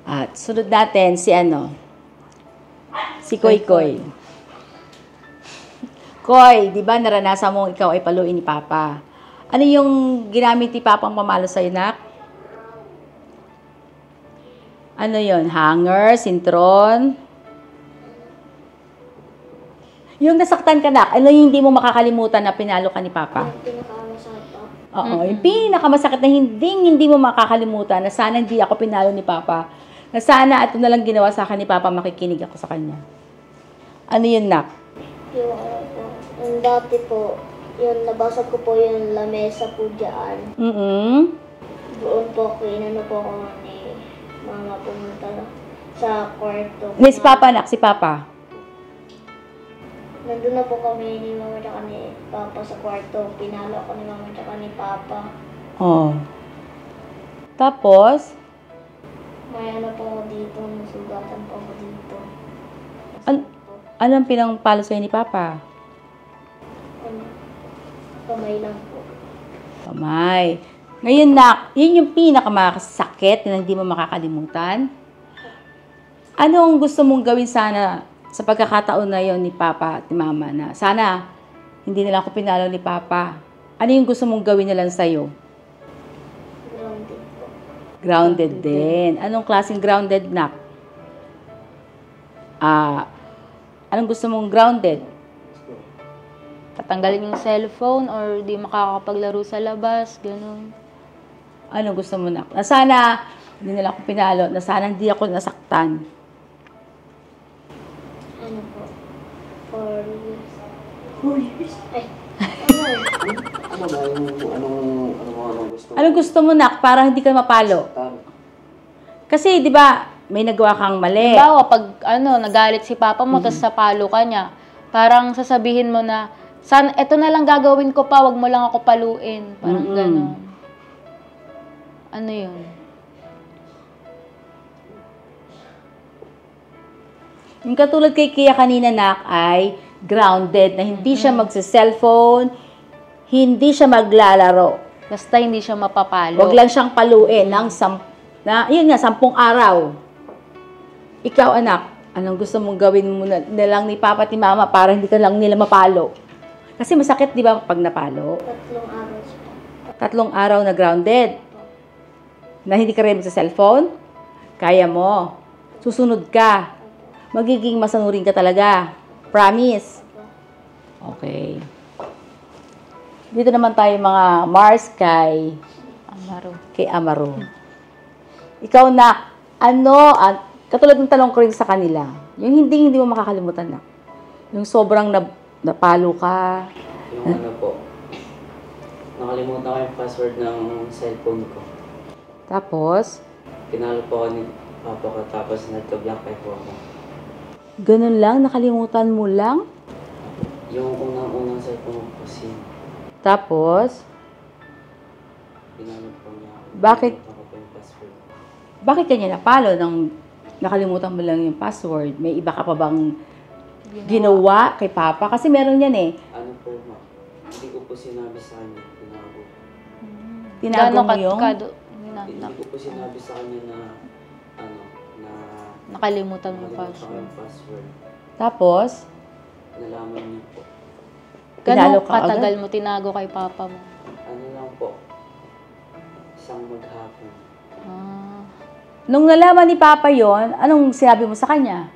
At sunod natin si Si Koy Koy. Koy, di ba naranasan mo ikaw ay paluin ni Papa? Ano yung ginamit ni Papa ang pamalo sa'yo, nak? Ano yon? Hanger, sintron? Yung nasaktan ka, nak, ano yung hindi mo makakalimutan na pinalo ka ni Papa? Pinakamasakit po. Oo, yung pinakamasakit na hindi mo makakalimutan na sana hindi ako pinalo ni Papa. Na sana ito na lang ginawa sa akin ni Papa, makikinig ako sa kanya. Ano yun, nak? Yung dati po, yung nabasag ko po yung lamesa po dyan. Doon po ako, inano po ako ni mama pumunta sa kwarto. Si Papa, nak, si Papa. Nandun na po kami ni mama at ni papa sa kwarto. Pinalo ako ni mama at ni papa. Oh. Tapos, May ano po ako dito, nasugatan po ako dito. anong pinangpalo sa'yo ni Papa? Ano, kamay lang po. Kamay. Ngayon, nak, yun yung pinakamasakit na hindi mo makakalimutan. Anong gusto mong gawin sana sa pagkakataon na yon ni Papa at ni Mama na sana hindi nila ako pinalo ni Papa? Ano yung gusto mong gawin nila sa'yo? Grounded po. Grounded din. Anong klaseng grounded, nak? Anong gusto mong grounded? Tatanggalin yung cellphone or di makakapaglaro sa labas, ganun. Anong gusto mo, nak? Na sana hindi nila ako pinalo, na sana hindi ako nasaktan. Ano po? 4 years. 4 years? Ay, Ano ba yung gusto mo? Anong gusto mo, nak, para hindi ka mapalo? Kasi, di ba, may nagawa kang mali. Halimbawa, pag nagalit si Papa mo, tapos napalo ka niya, parang sasabihin mo na, eto na lang gagawin ko pa, wag mo lang ako paluin. Parang gano'n. Ano yun? Yung katulad kay Kia kanina, nak, ay grounded, na hindi siya magsa-cellphone, hindi siya maglalaro. Basta hindi siya mapapalo. Wag lang siyang paluin ng 10 araw. Ikaw, anak, anong gusto mong gawin mo na lang ni Papa at ni Mama para hindi ka lang nila mapalo? Kasi masakit, di ba, pag napalo? 3 araw po. 3 araw na grounded. Na hindi ka rin sa cellphone? Kaya mo. Susunod ka. Magiging masanurin ka talaga. Promise. Okay. Dito naman tayo mga Mars kay Amaro. Ikaw, na, katulad ng tanong ko rin sa kanila, yung hindi mo makakalimutan, na. Yung sobrang napalo ka. Yung ano po, nakalimutan ko yung password ng cellphone ko. Tapos, Pinalo po ako ni Papa ko tapos nagka-block po ako. ganun lang, nakalimutan mo lang. Yung unang cellphone ko kasi Tapos, pinalo po niya ako. Bakit? Nakalimutan ko po yung password. bakit kanya napalo nang nakalimutan mo lang yung password? May iba ka pa bang ginawa kay Papa? Kasi meron yan eh. Ano po ma? Hindi ko po sinabi sa kanya. Tinago mo yung... Hindi ko po sinabi sa kanya na Nakalimutan mo nakalimutan ko password. yung password. Tapos, Nalaman niyo po. Pinalo Gano'ng ka katagal agad? mo tinago kay Papa mo? Ano lang po, isang maghapon. nung nalaman ni Papa yon, anong sinabi mo sa kanya?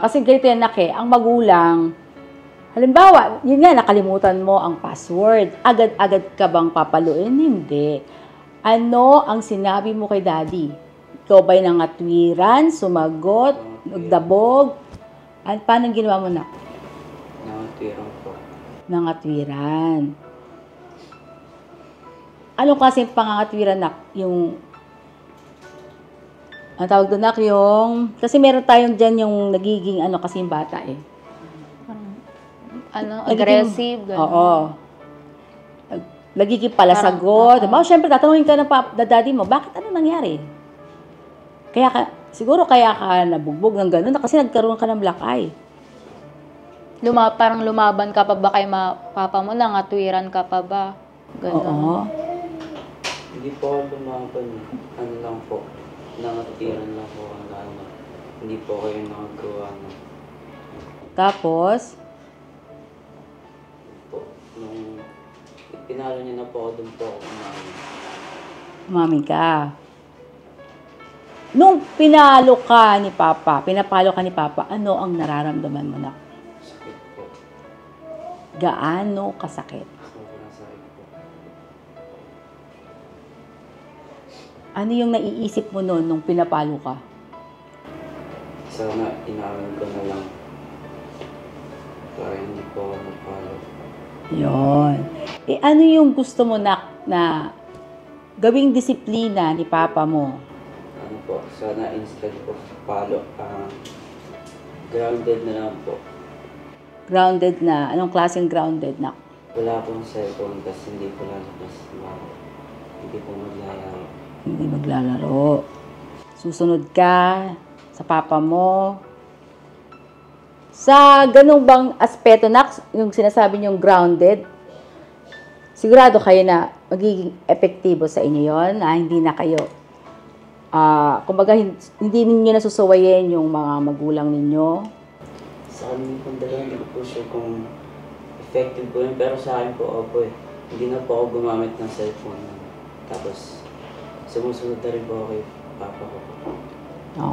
Kasi ganito yan, nak, ang magulang, halimbawa, yun nga, nakalimutan mo ang password. Agad-agad ka bang papaluin? Hindi. Ano ang sinabi mo kay Daddy? Ikaw ba'y nangatwiran, sumagot, nagdabog? Paano ginawa mo, nak? Nangatwiran po. Nangatwiran. Anong klaseng pangangatwiran, nak? Yung, ang tawag doon, nak, yung, kasi meron tayong dyan yung nagiging, kasi yung bata eh. Aggressive, gano'n. Oo. Nagiging palasagot. Siyempre, tatanungin ka ng daddy mo, bakit ano nangyari? Siguro kaya ka nabugbog ng gano'n kasi nagkaroon ka ng black eye. Parang lumaban ka pa ba kay Papa mo? Nangatwiran ka pa ba? Gano'n. Oo. Hindi po ako lumaban. Ano lang po, nangatwiran lang po. Hindi po kayo nakagawa na. Tapos, Nung pinalo niya na po ako, doon po ako umamin. umamin ka. Nung pinapalo ka ni Papa, ano ang nararamdaman mo, na? Sakit po. Gaano kasakit? Sobrang sakit po. Ano yung naiisip mo noon nung pinapalo ka? Sana inamin ko na lang. Para hindi po ako napalo. Yon. Ano yung gusto mo, na gawing disiplina ni Papa mo? Ano po, sana instead po palo, grounded na lang po. Grounded na. Anong klaseng grounded, na? Wala pong cellphone kasi hindi po lalabas. Hindi po maglalaro. Hindi maglalaro. Susunod ka sa papa mo. Sa ganung bang aspeto na, yung sinasabi niyong grounded, sigurado kayo na magiging epektibo sa inyo yon, na hindi na kayo, kumbaga, hindi ninyo nasusuwayin yung mga magulang ninyo. Sa amin po dalawa, hindi ko po sure kung effective po yun, pero sa akin po, opo eh. Hindi na po ako gumamit ng cellphone. Tapos, sumusunod na rin po ako kay papa ko.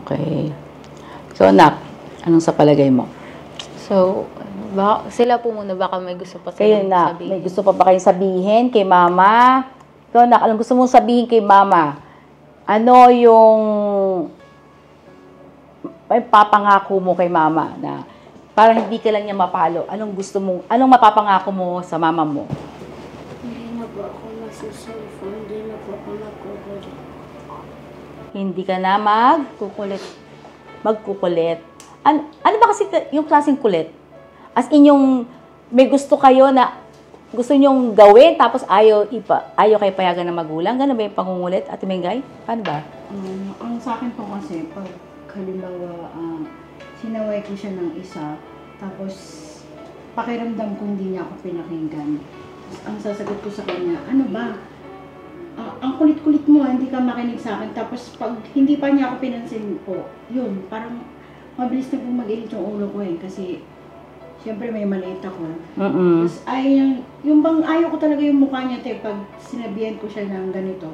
Okay. So, anak, anong sa palagay mo? So, sila po muna, baka may gusto pa Kayo silang na, sabihin. may gusto pa ba kayong sabihin kay mama? Ikaw na, anong gusto mong sabihin kay mama? Ano yung may papangako mo kay mama na para hindi ka lang niya mapalo? Anong mapapangako mo sa mama mo? Hindi na po ako magsa-cellphone, hindi na po ako magkukulit. Hindi ka na magkukulit. Ano ba kasi yung klaseng kulit? As in yung may gusto kayo na gusto nyong gawin tapos ayaw kayo payagan ng magulang? Ganun ba yung pangungulit, Ate Mengay? Paano ba? Ang sa akin po kasi, pag halimbawa, sinaway ko siya ng isa, tapos pakiramdam ko hindi niya ako pinakinggan. Ang sasagot ko sa kanya, ano ba? Ang kulit-kulit mo, hindi ka makinig sa akin. Tapos pag hindi pa niya ako pinansin po, yun, parang mabilis na pong mag-init yung ulo ko kasi siyempre may maliit ako. Tapos yung bang ayaw ko talaga yung mukha niya pag sinabihan ko siya ng ganito.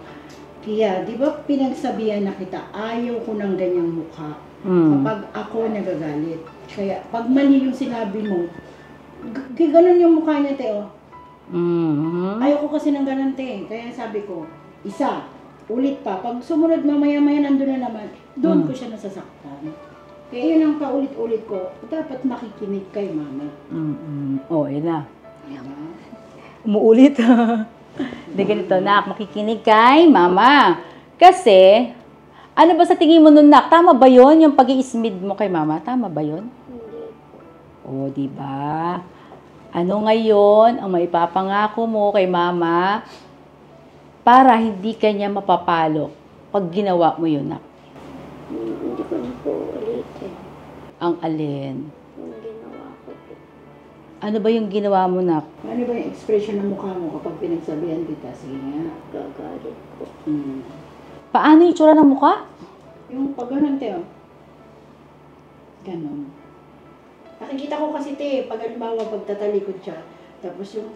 Kaya, di ba pinagsabihan na kita, ayaw ko ng ganyang mukha kapag ako nagagalit. Kaya pag mali yung sinabi mo, ganon yung mukha niya Ayaw ko kasi ng ganun Kaya sabi ko, isa, ulit pa. Pag sumunod mamaya-maya nandun na naman, doon ko siya nasasaktan. Kaya yun ang paulit-ulit ko, dapat makikinig kay mama. Oh, yun na. Umuulit. Hindi ganito, nak, makikinig kay mama. Kasi, ano ba sa tingin mo nun, nak? Tama ba yun? Yung pag-i-smid mo kay mama, tama ba yun? Oh, di ba? Ano ngayon ang maipapangako mo kay mama para hindi kanya mapapalo pag ginawa mo yun, nak? Hindi ko na po ulitin. Ang alin? Yung ginawa ko po. Ano ba yung ginawa mo, nak? Ano ba yung expression ng mukha mo kapag pinagsabihan kita? Sige nga. Gagalit ko. Paano yung itsura ng mukha? Yung pag ganun, Ganon. Nakikita ko kasi, pag halimbawa pagtatalikod siya, tapos yung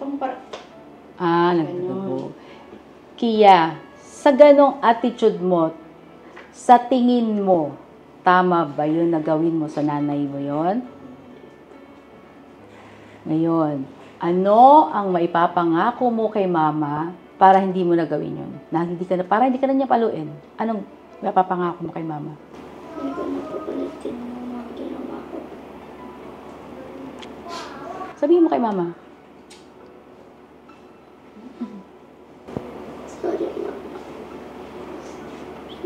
nagdudugo. Kaya, sa ganong attitude mo, sa tingin mo, tama ba yun na gawin mo sa nanay mo yun? Ngayon, ano ang maipapangako mo kay mama para hindi mo na gawin yun? Para hindi ka na niya paluin. Anong mapapangako mo kay mama? Hindi ko na po ulitin yung mga ginawa ko. Sabihin mo kay mama. Sorry, mama.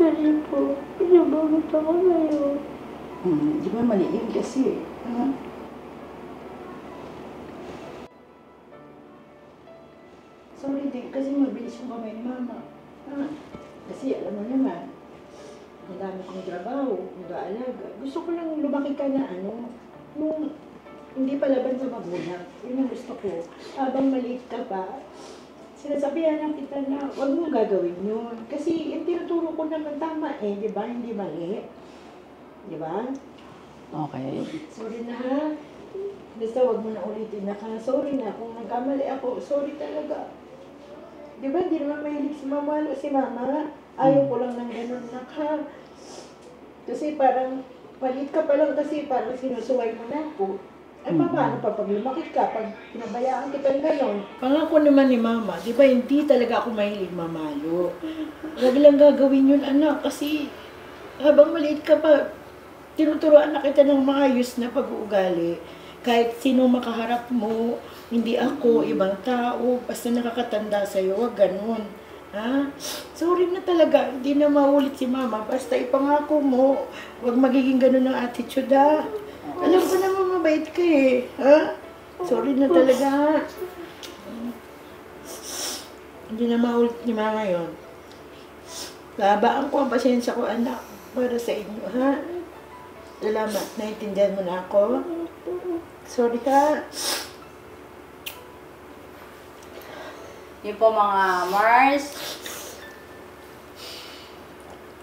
Sorry po. Pinabagot ako ngayon. Di ba mali yun kasi? Sorry din, kasi mabilis yung kamay ni mama. Kasi alam mo naman, ang dami kong trabaho, nag-aalaga. Gusto ko lang lumaki ka na nung hindi pa laban sa magulang. Yun ang gusto ko. Habang maliit ka pa, sinasabihan lang kita na huwag mong gagawin yun. Kasi yung tinuturo ko naman tama di ba? Hindi mali. Di ba? Okay. Sorry na ha. Basta huwag mo na ulitin na ka. Sorry na. Kung nagkamali ako, sorry talaga. Di ba? Di naman mahilig si mama. Ayaw ko lang ng ganun na ka. Kasi parang maliit ka pa lang kasi parang sinusuway mo na ako. Ay, paano pa pag lumaki ka, pag pinabayaan kita ng gano'n? Pangako naman ni mama, di ba hindi talaga ako mahilig mamalo. Huwag lang gagawin yun, anak, kasi habang maliit ka pa, tinuturoan na kita ng maayos na pag-uugali. Kahit sino makaharap mo, hindi ako, ibang tao, basta nakakatanda sa'yo, huwag ganun. Ha? Sorry na talaga, hindi na maulit si mama, basta ipangako mo, huwag magiging ganun ang attitude, ha? Alam ko naman mabait ka ha? Sorry na talaga. Hindi na maulit ni mama yun. Babaan ko ang pasensya ko, anak, para sa inyo, ha? Salamat, naintindihan mo na ako. Sorry ka. Yun po mga Mars.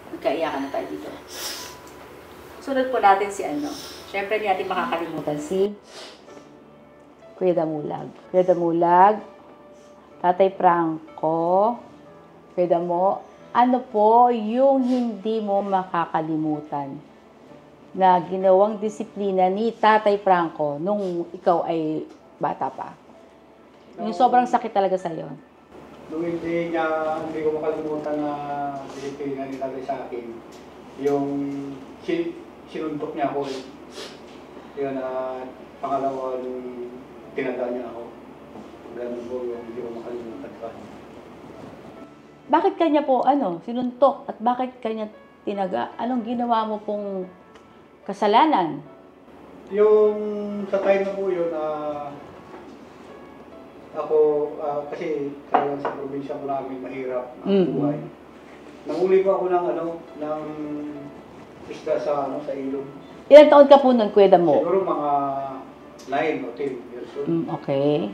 Nagkaiyakan na tayo dito. Sunod po natin si ano. Siyempre, hindi natin makakalimutan si Kuya Damulag. Kuya Damulag, Tatay Franco, Kuya Damo, ano po yung hindi mo makakalimutan na ginawang disiplina ni Tatay Franco nung ikaw ay bata pa? Yung sobrang sakit talaga sa'yo. Nung hindi ko makalimutan na disiplina nilagay sa akin, yung sinuntok niya ako. Yun, pangalawang tinaga niya ako. Ganun po yung hindi ko makalimutan pa. Bakit kanya po, sinuntok at bakit kanya tinaga? Anong ginawa mo pong kasalanan? Yung sa time na po yun, ako, kasi sa probinsya ko namin mahirap ang buhay. Nanguli pa ako ng isda sa ilog. Ilang taon ka po nun, Kuya Damo? Siguro mga 9 o 10 years old. Okay.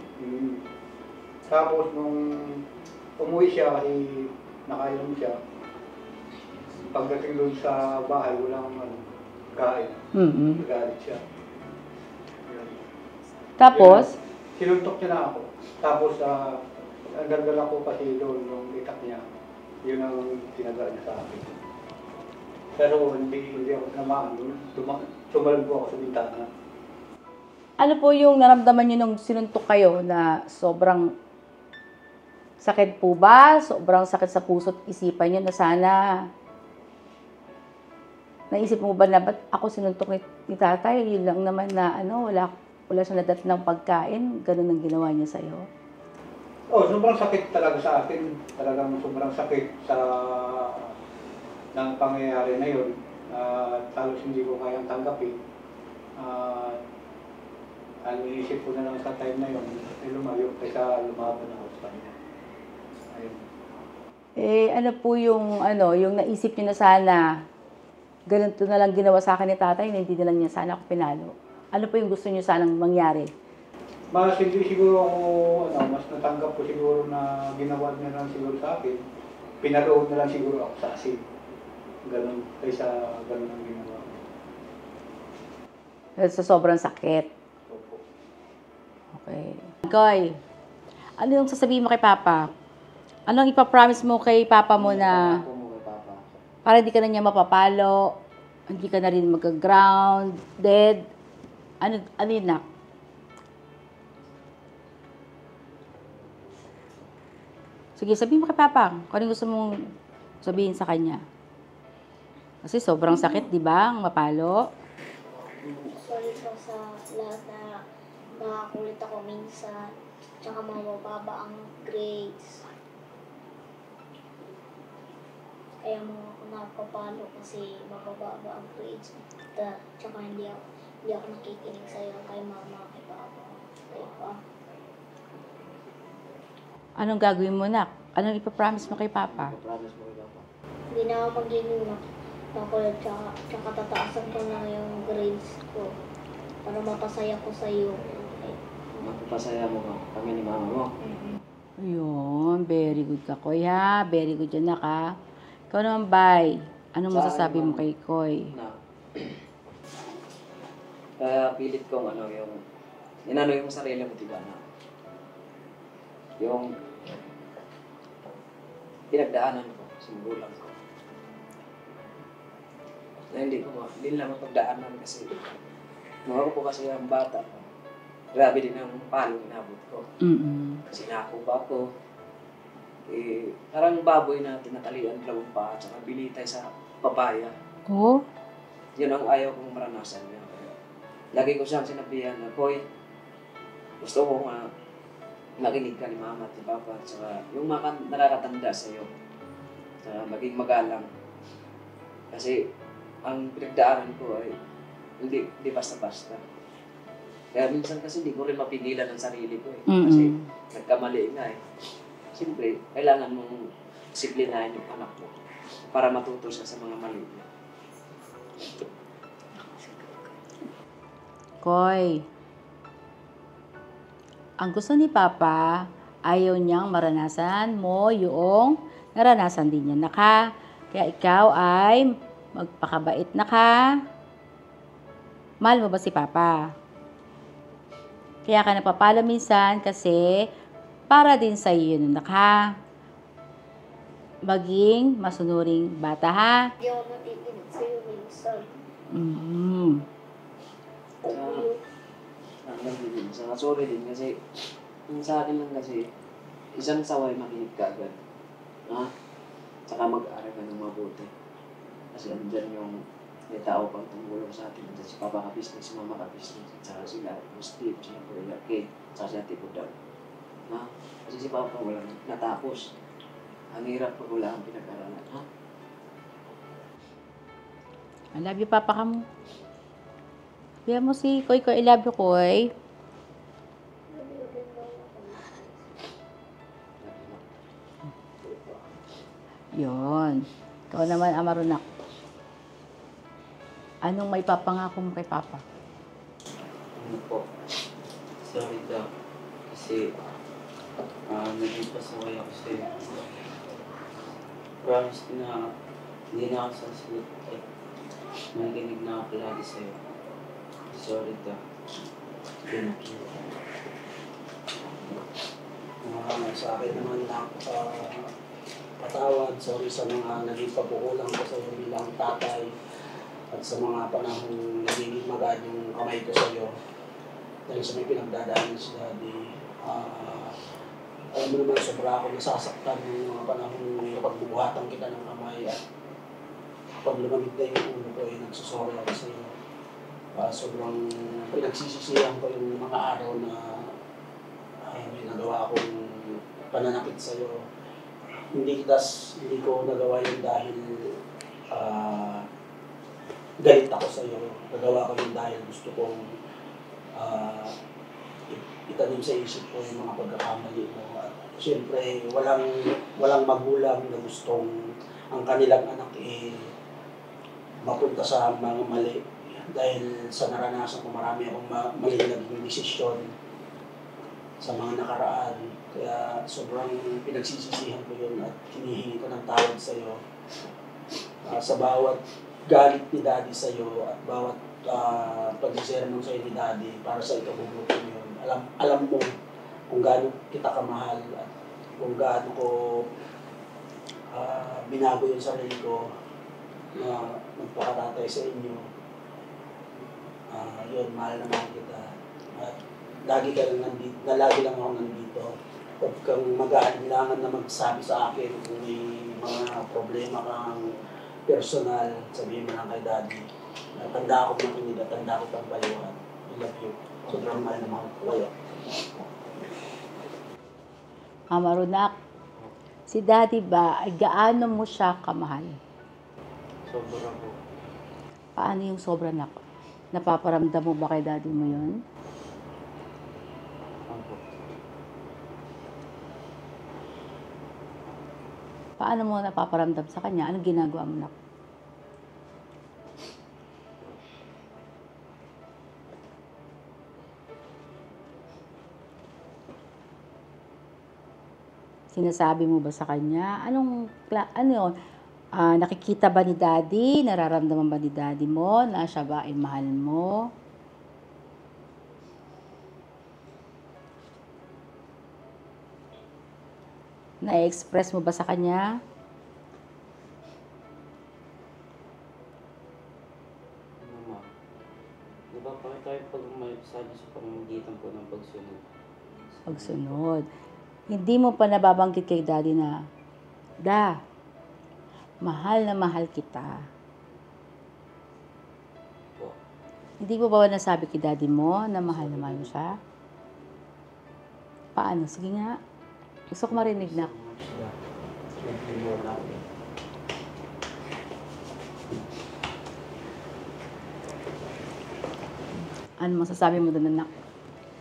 Tapos nung umuwi siya kasi nakainom siya, pagdating doon sa bahay, walang kain. Nagalit siya. Yun. Tapos? Yun, sinuntok niya na ako. Tapos, ang daldala ko kasi doon nung itak niya, yun ang tinaga niya sa akin. Pero hindi ako tinamaan doon. Tumalag po ako sa bintana. Ano po yung naramdaman niyo nung sinuntok kayo na sobrang sakit po ba? Sobrang sakit sa puso't isipan niyo na sana naisip mo ba na ba't ako sinuntok ni tatay? Yun lang naman na wala siya nadat ng pagkain. Ganun ang ginawa niya sa'yo. Sobrang sakit talaga sa akin. Talagang sobrang sakit ng pangyayari na yun. Talos hindi ko kayang tanggapin. Ang inisip ko na lang sa time na yun, ay lumayo kaysa lumaban ako sa kanya. Ayun. Ano po yung naisip niyo na sana, ganito na lang ginawa sa akin ni tatay, na hindi na lang niya sana ako pinalo. Ano po yung gusto niyo sanang mangyari? Mas hindi siguro ako, mas natanggap ko siguro na ginawa niya lang siguro sa akin. Pinalood na lang siguro ako sa asin. Ganun, kaysa ganun ang ginawa. Sa sobrang sakit. Opo. Okay. Goy, ano yung sasabihin mo kay Papa? Anong ipapromise mo kay Papa mo na para hindi ka na niya mapapalo, hindi ka na rin mag-ground, dead? Ano yun, Nak? Sige, sabihin mo kay Papa kung ano gusto mong sabihin sa kanya. Kasi sobrang sakit, di ba? Ang mapalo. Sorry po sa lahat na nakakulit ako minsan. Tsaka mababa ang grades. Kaya mo ako napapalo kasi mababa ang grades. Tsaka hindi ako nakikinig sa'yo kay mama, kay papa, kay pa. Anong gagawin mo, Nak? Anong ipapromise mo kay Papa? Hindi na ako magiging makulit, tsaka tataasan ko na yung grades ko para mapasaya ko sa'yo. Mapapasaya mo kami ni mama mo. Ayun, very good ka, Koy, ha? Very good yan, Nak, ha? Ikaw naman, Bay. Anong masasabi mo kay Koy? Kaya pilit kong yung sarili mo, diba, na? Yung pinagdaanan ko sa magulang ko. Na hindi lang mapagdaanan kasi nung ako po kasi ang bata ko, grabe din ang palong inabot ko. Kasi nakuba ko. Parang baboy na tinatalian dalawang paa at saka binitay sa papaya. Oh? Yun ang ayaw kong maranasan niya. Lagi ko siyang sinabihan na, Boy, gusto ko makinig ka ni mama at ni papa at saka yung mga nakakatanda sa'yo. Maging magalang. Kasi ang pinagdaanan ko ay hindi basta-basta. Kaya minsan kasi hindi ko rin mapigilan ang sarili ko eh. Kasi nagkamali nga eh. siyempre, kailangan mong disiplinahin yung anak mo para matuto siya sa mga mali niya. Koy, ang gusto ni Papa, ayaw niyang maranasan mo yung naranasan din niya na ka. Kaya ikaw ay magpakabait na ka. Mahal mo ba si Papa? Kaya ka napapala minsan kasi para din sa iyo yun na ka. Maging masunuring bata, ha? Hindi ako natitinag sa'yo minsan. Sorry din kasi yung sa akin lang kasi isang saway makinig ka agad. Ha? Tsaka mag-aaral ka ng mabuti. Kasi andyan yung may tao pang tumulong sa atin. Andyan si Papa ka-business, si Mama ka-business, tsaka sila, yung Steve, si Kuya Kate, tsaka si Ate Budang. Ha? Kasi si Papa walang natapos. Ang hirap pag wala ang pinag-aralan. Ha? I love you, Papa ka mo. Kaya mo si Koy, I love you, Koy. Yun. Ikaw naman, Amarunak. Anong may papangako mo kay Papa? Ano po? Sorry daw. Kasi, naging pasaway ako sa'yo. Promise na hindi na ako sasagot at nakikinig na ako lagi sa'yo. Sorry daw. Thank you. Sa akin naman patawad. Sorry sa mga naging pagkukulang ko sa iyo bilang tatay at sa mga panahong nagiging magaan yung kamay ko sa iyo dahil sa may pinagdadaanan si Daddy. Alam mo naman, sobra ako nasasaktan ng mga panahong napagbubuhatan kita ng kamay at pag lumamig na yung ulo ko ay nagsusorry ako sa iyo. Sobrang pinagsisisihan ko yung mga araw na may nagawa akong pananakit sa iyo. Hindi ko nagawa yun dahil galit ako sa iyo. Nagawa ko yun dahil gusto kong itanim sa isip ko yung mga pagkakamali mo. At siyempre, walang magulang na gustong ang kanilang anak mapunta sa mga mali. Dahil sa naranasan ko, marami akong mali na naging desisyon sa mga nakaraan. Kaya sobrang pinagsisisihan ko yun at hinihingi ko ng tawad sa iyo. Sa bawat galit ni Daddy sa iyo at bawat pag-sermon sa iyo ni Daddy para sa ikabubuti mo yun. Alam mo kung gaano kita kamahal at kung gaano ko binago yung sarili ko na magpakatatay sa inyo. Yun, mahal na mahal kita. At lagi lang ako nandito. Huwag kang mag-aalinlangan na magsabi sa akin kung may mga problema kang personal, sabihin mo lang kay Daddy. Tanda ako makinig at tanda ko pang paliwan. I love you. Sobrang mahal na mahal ko kayo. Amarunak, si Daddy ba, ay gaano mo siya kamahal? Sobra po. Paano yung sobra na? Napaparamdam mo ba kay Daddy mo yun? Paano mo napaparamdam sa kanya? Anong ginagawa mo na? Sinasabi mo ba sa kanya? Ano yun? Nakikita ba ni Daddy? Nararamdaman ba ni Daddy mo na siya ba ay mahal mo? Na-express mo ba sa kanya? Ano ma? Di ba pakita tayo pag umayosado sa pamamagitan ko ng pagsunod? Pagsunod. Hindi mo pa nababanggit kay Daddy na, mahal na mahal kita. Po. Hindi mo ba nasabi kay Daddy mo na mahal mo siya? Paano? Sige nga. Gusto ko marinig na. Ano masasabi mo doon, anak?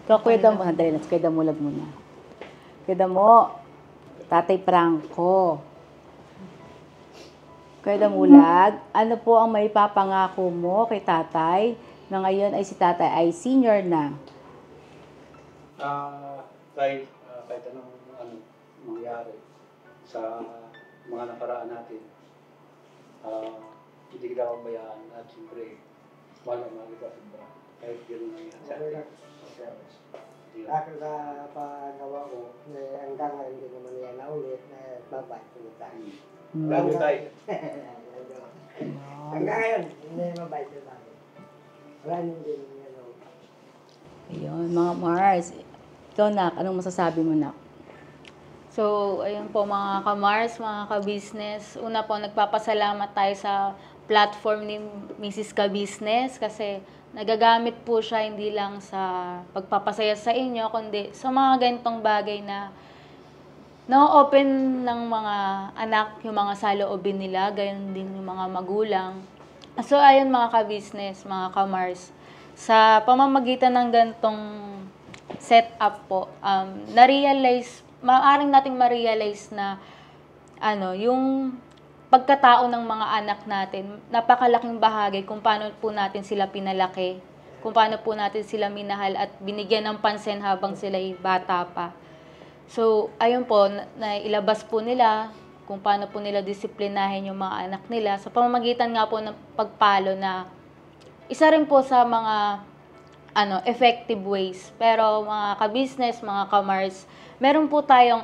Ikaw, Kuya Damo. Dali na. Kuya Damo, lag muna. Kuya Damo. Tatay Franco. Kuya Damulag, ano po ang may papangako mo kay tatay na ngayon ay si tatay ay senior na? Kahit anong mangyari sa mga nakaraan natin, hindi kita pabayaan at siyempre, mahal kita sobra. Kahit gano'n nangyari sa atin. Bakit sa pagawa ko, hanggang ngayon hindi naman yan naulit, babait ko tayo. Lalo tayo. Hanggang ngayon, hindi mabait ko tayo. Wala hindi naman yan. Ayun, mga Mars. Ikaw, Nak, anong masasabi mo, Nak? So, ayun po mga ka-Mars, mga ka-business. Una po, nagpapasalamat tayo sa platform ni Mrs. Ka-Business kasi nagagamit po siya hindi lang sa pagpapasaya sa inyo, kundi sa mga ganitong bagay na na-open ng mga anak yung mga saloobin nila, gayon din yung mga magulang. So, ayun mga ka-business, mga ka-Mars, sa pamamagitan ng ganitong setup po, maaaring nating ma-realize na yung pagkatao ng mga anak natin, napakalaking bahagi kung paano po natin sila pinalaki, kung paano po natin sila minahal at binigyan ng pansin habang sila ay bata pa. So, ayun po, nailabas po nila kung paano po nila disiplinahin yung mga anak nila sa pamamagitan nga po ng pagpalo na isa rin po sa mga effective ways. Pero mga ka-business, mga ka-Mars, meron po tayong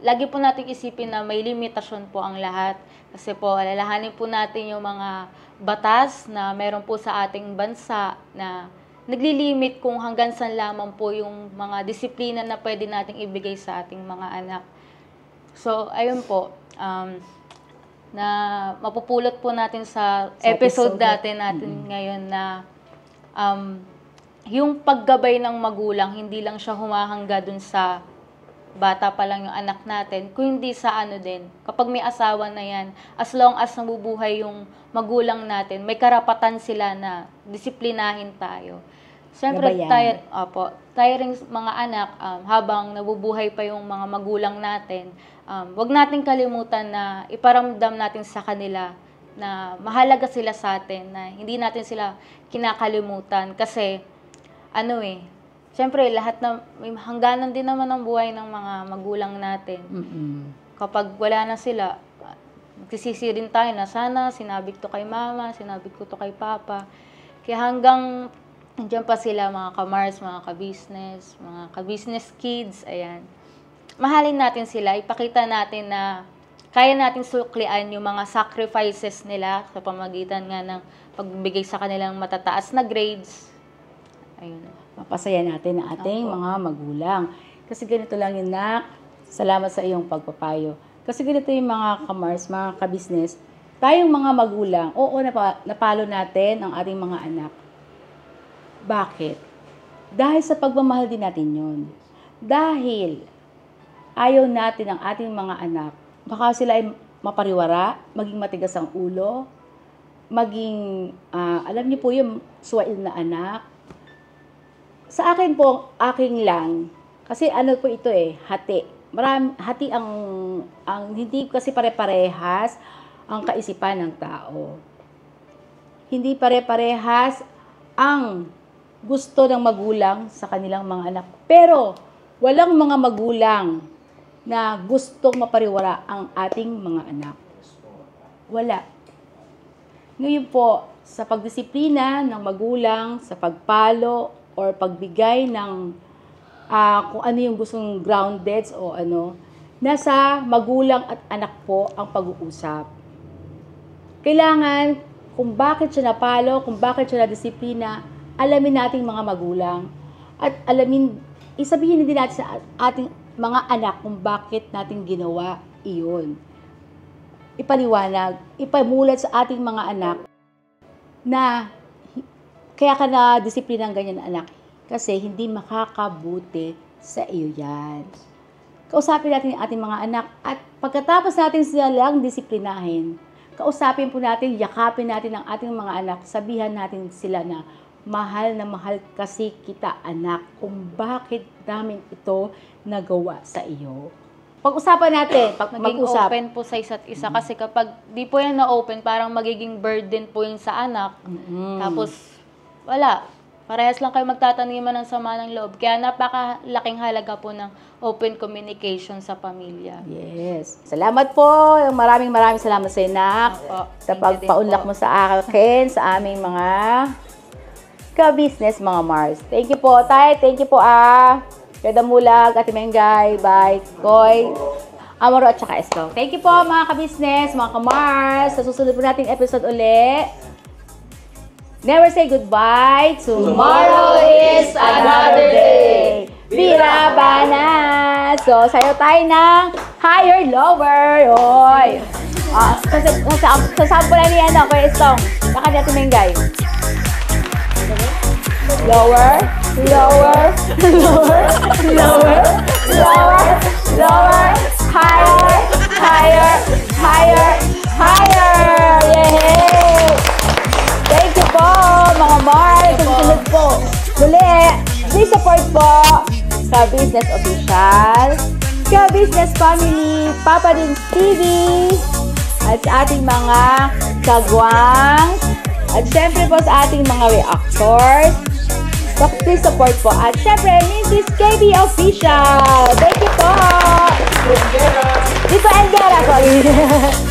lagi po nating isipin na may limitasyon po ang lahat. Kasi po, alalahanin po natin yung mga batas na meron po sa ating bansa na naglilimit kung hanggang saan lamang po yung mga disiplina na pwede nating ibigay sa ating mga anak. So, ayun po, na mapupulot po natin sa episode natin ngayon na yung paggabay ng magulang, hindi lang siya humahangga dun sa bata pa lang yung anak natin, kundi sa din, kapag may asawa na yan, as long as nabubuhay yung magulang natin, may karapatan sila na disiplinahin tayo. Siyempre, tayo rin mga anak, habang nabubuhay pa yung mga magulang natin, wag nating kalimutan na iparamdam natin sa kanila na mahalaga sila sa atin, na hindi natin sila kinakalimutan. Kasi, siyempre, lahat na, may hangganan din naman ang buhay ng mga magulang natin. Kapag wala na sila, magsisisi rin tayo na sana sinabi ko to kay mama, sinabi ko to kay papa. Kaya hanggang nandiyan pa sila, mga ka-Mars, mga ka-business kids, ayan. Mahalin natin sila, ipakita natin na kaya natin suklian yung mga sacrifices nila sa pamagitan nga ng pagbibigay sa kanilang matataas na grades. Ayun. Mapasaya natin ang ating mga magulang. Kasi ganito lang yun, Nak. Salamat sa iyong pagpapayo. Kasi ganito yung mga ka-Mars, mga ka-business, tayong mga magulang, oo, napalo natin ang ating mga anak. Bakit? Dahil sa pagmamahal din natin yun. Dahil ayaw natin ang ating mga anak, baka sila ay mapariwara, maging matigas ang ulo, maging, alam niyo po yung suwail na anak. Sa akin po, aking lang, kasi po ito hati. Hati ang hindi kasi pare-parehas ang kaisipan ng tao. Hindi pare-parehas ang gusto ng magulang sa kanilang mga anak. Pero, walang mga magulang na gustong mapariwara ang ating mga anak. Wala. Ngayon po, sa pagdisiplina ng magulang, sa pagpalo, or pagbigay ng kung ano yung gustong grounded o nasa magulang at anak po ang pag-uusap. Kailangan, kung bakit siya napalo, kung bakit siya nadisiplina, alamin nating mga magulang at isabihin din natin sa ating mga anak kung bakit natin ginawa iyon. Ipaliwanag, ipamulat sa ating mga anak na kaya ka na disiplina ng ganyan anak kasi hindi makakabuti sa iyo yan. Kausapin natin ang ating mga anak at pagkatapos natin sila lang disiplinahin, kausapin po natin, yakapin natin ang ating mga anak, sabihan natin sila na mahal na mahal kasi kita anak kung bakit namin ito nagawa sa iyo. pag-usapan natin, Maging mag-usap. open po sa isa't isa. Kasi kapag di po yan na-open, parang magiging burden po yun sa anak. Tapos, wala. Parehas lang kayo magtataniman ng sama ng loob. Kaya napakalaking halaga po ng open communication sa pamilya. Yes. Salamat po. Maraming salamat sa Nak. Sa pagpaunlak mo sa akin, sa aming mga ka-business, mga Mars. Thank you po, Tay. Thank you po, Kada Mulag, Ate Mengay, Bye, Koy, Amaro at saka Esto. Thank you po, mga ka-business, mga ka-Mars. Sa susunod po nating episode uli. Never say goodbye. Tomorrow is another day. Birabana. So, sayo tayo ng higher, lower. Oy. Sa sample ni Kuya Estong. Baka natin Mengay. Lower, lower, lower, lower, lower, lower, higher, higher, higher, higher. Yay! Thank you po, mga Mars. Susunod po. Muli, please support po Ka-Business Official, Ka-Business Family, Papa Dins TV, at sa ating mga kagwang, at syempre po sa ating mga reactors. So, please support po. At syempre, Mrs. KB Official. Thank you po. Dito Engera, sorry.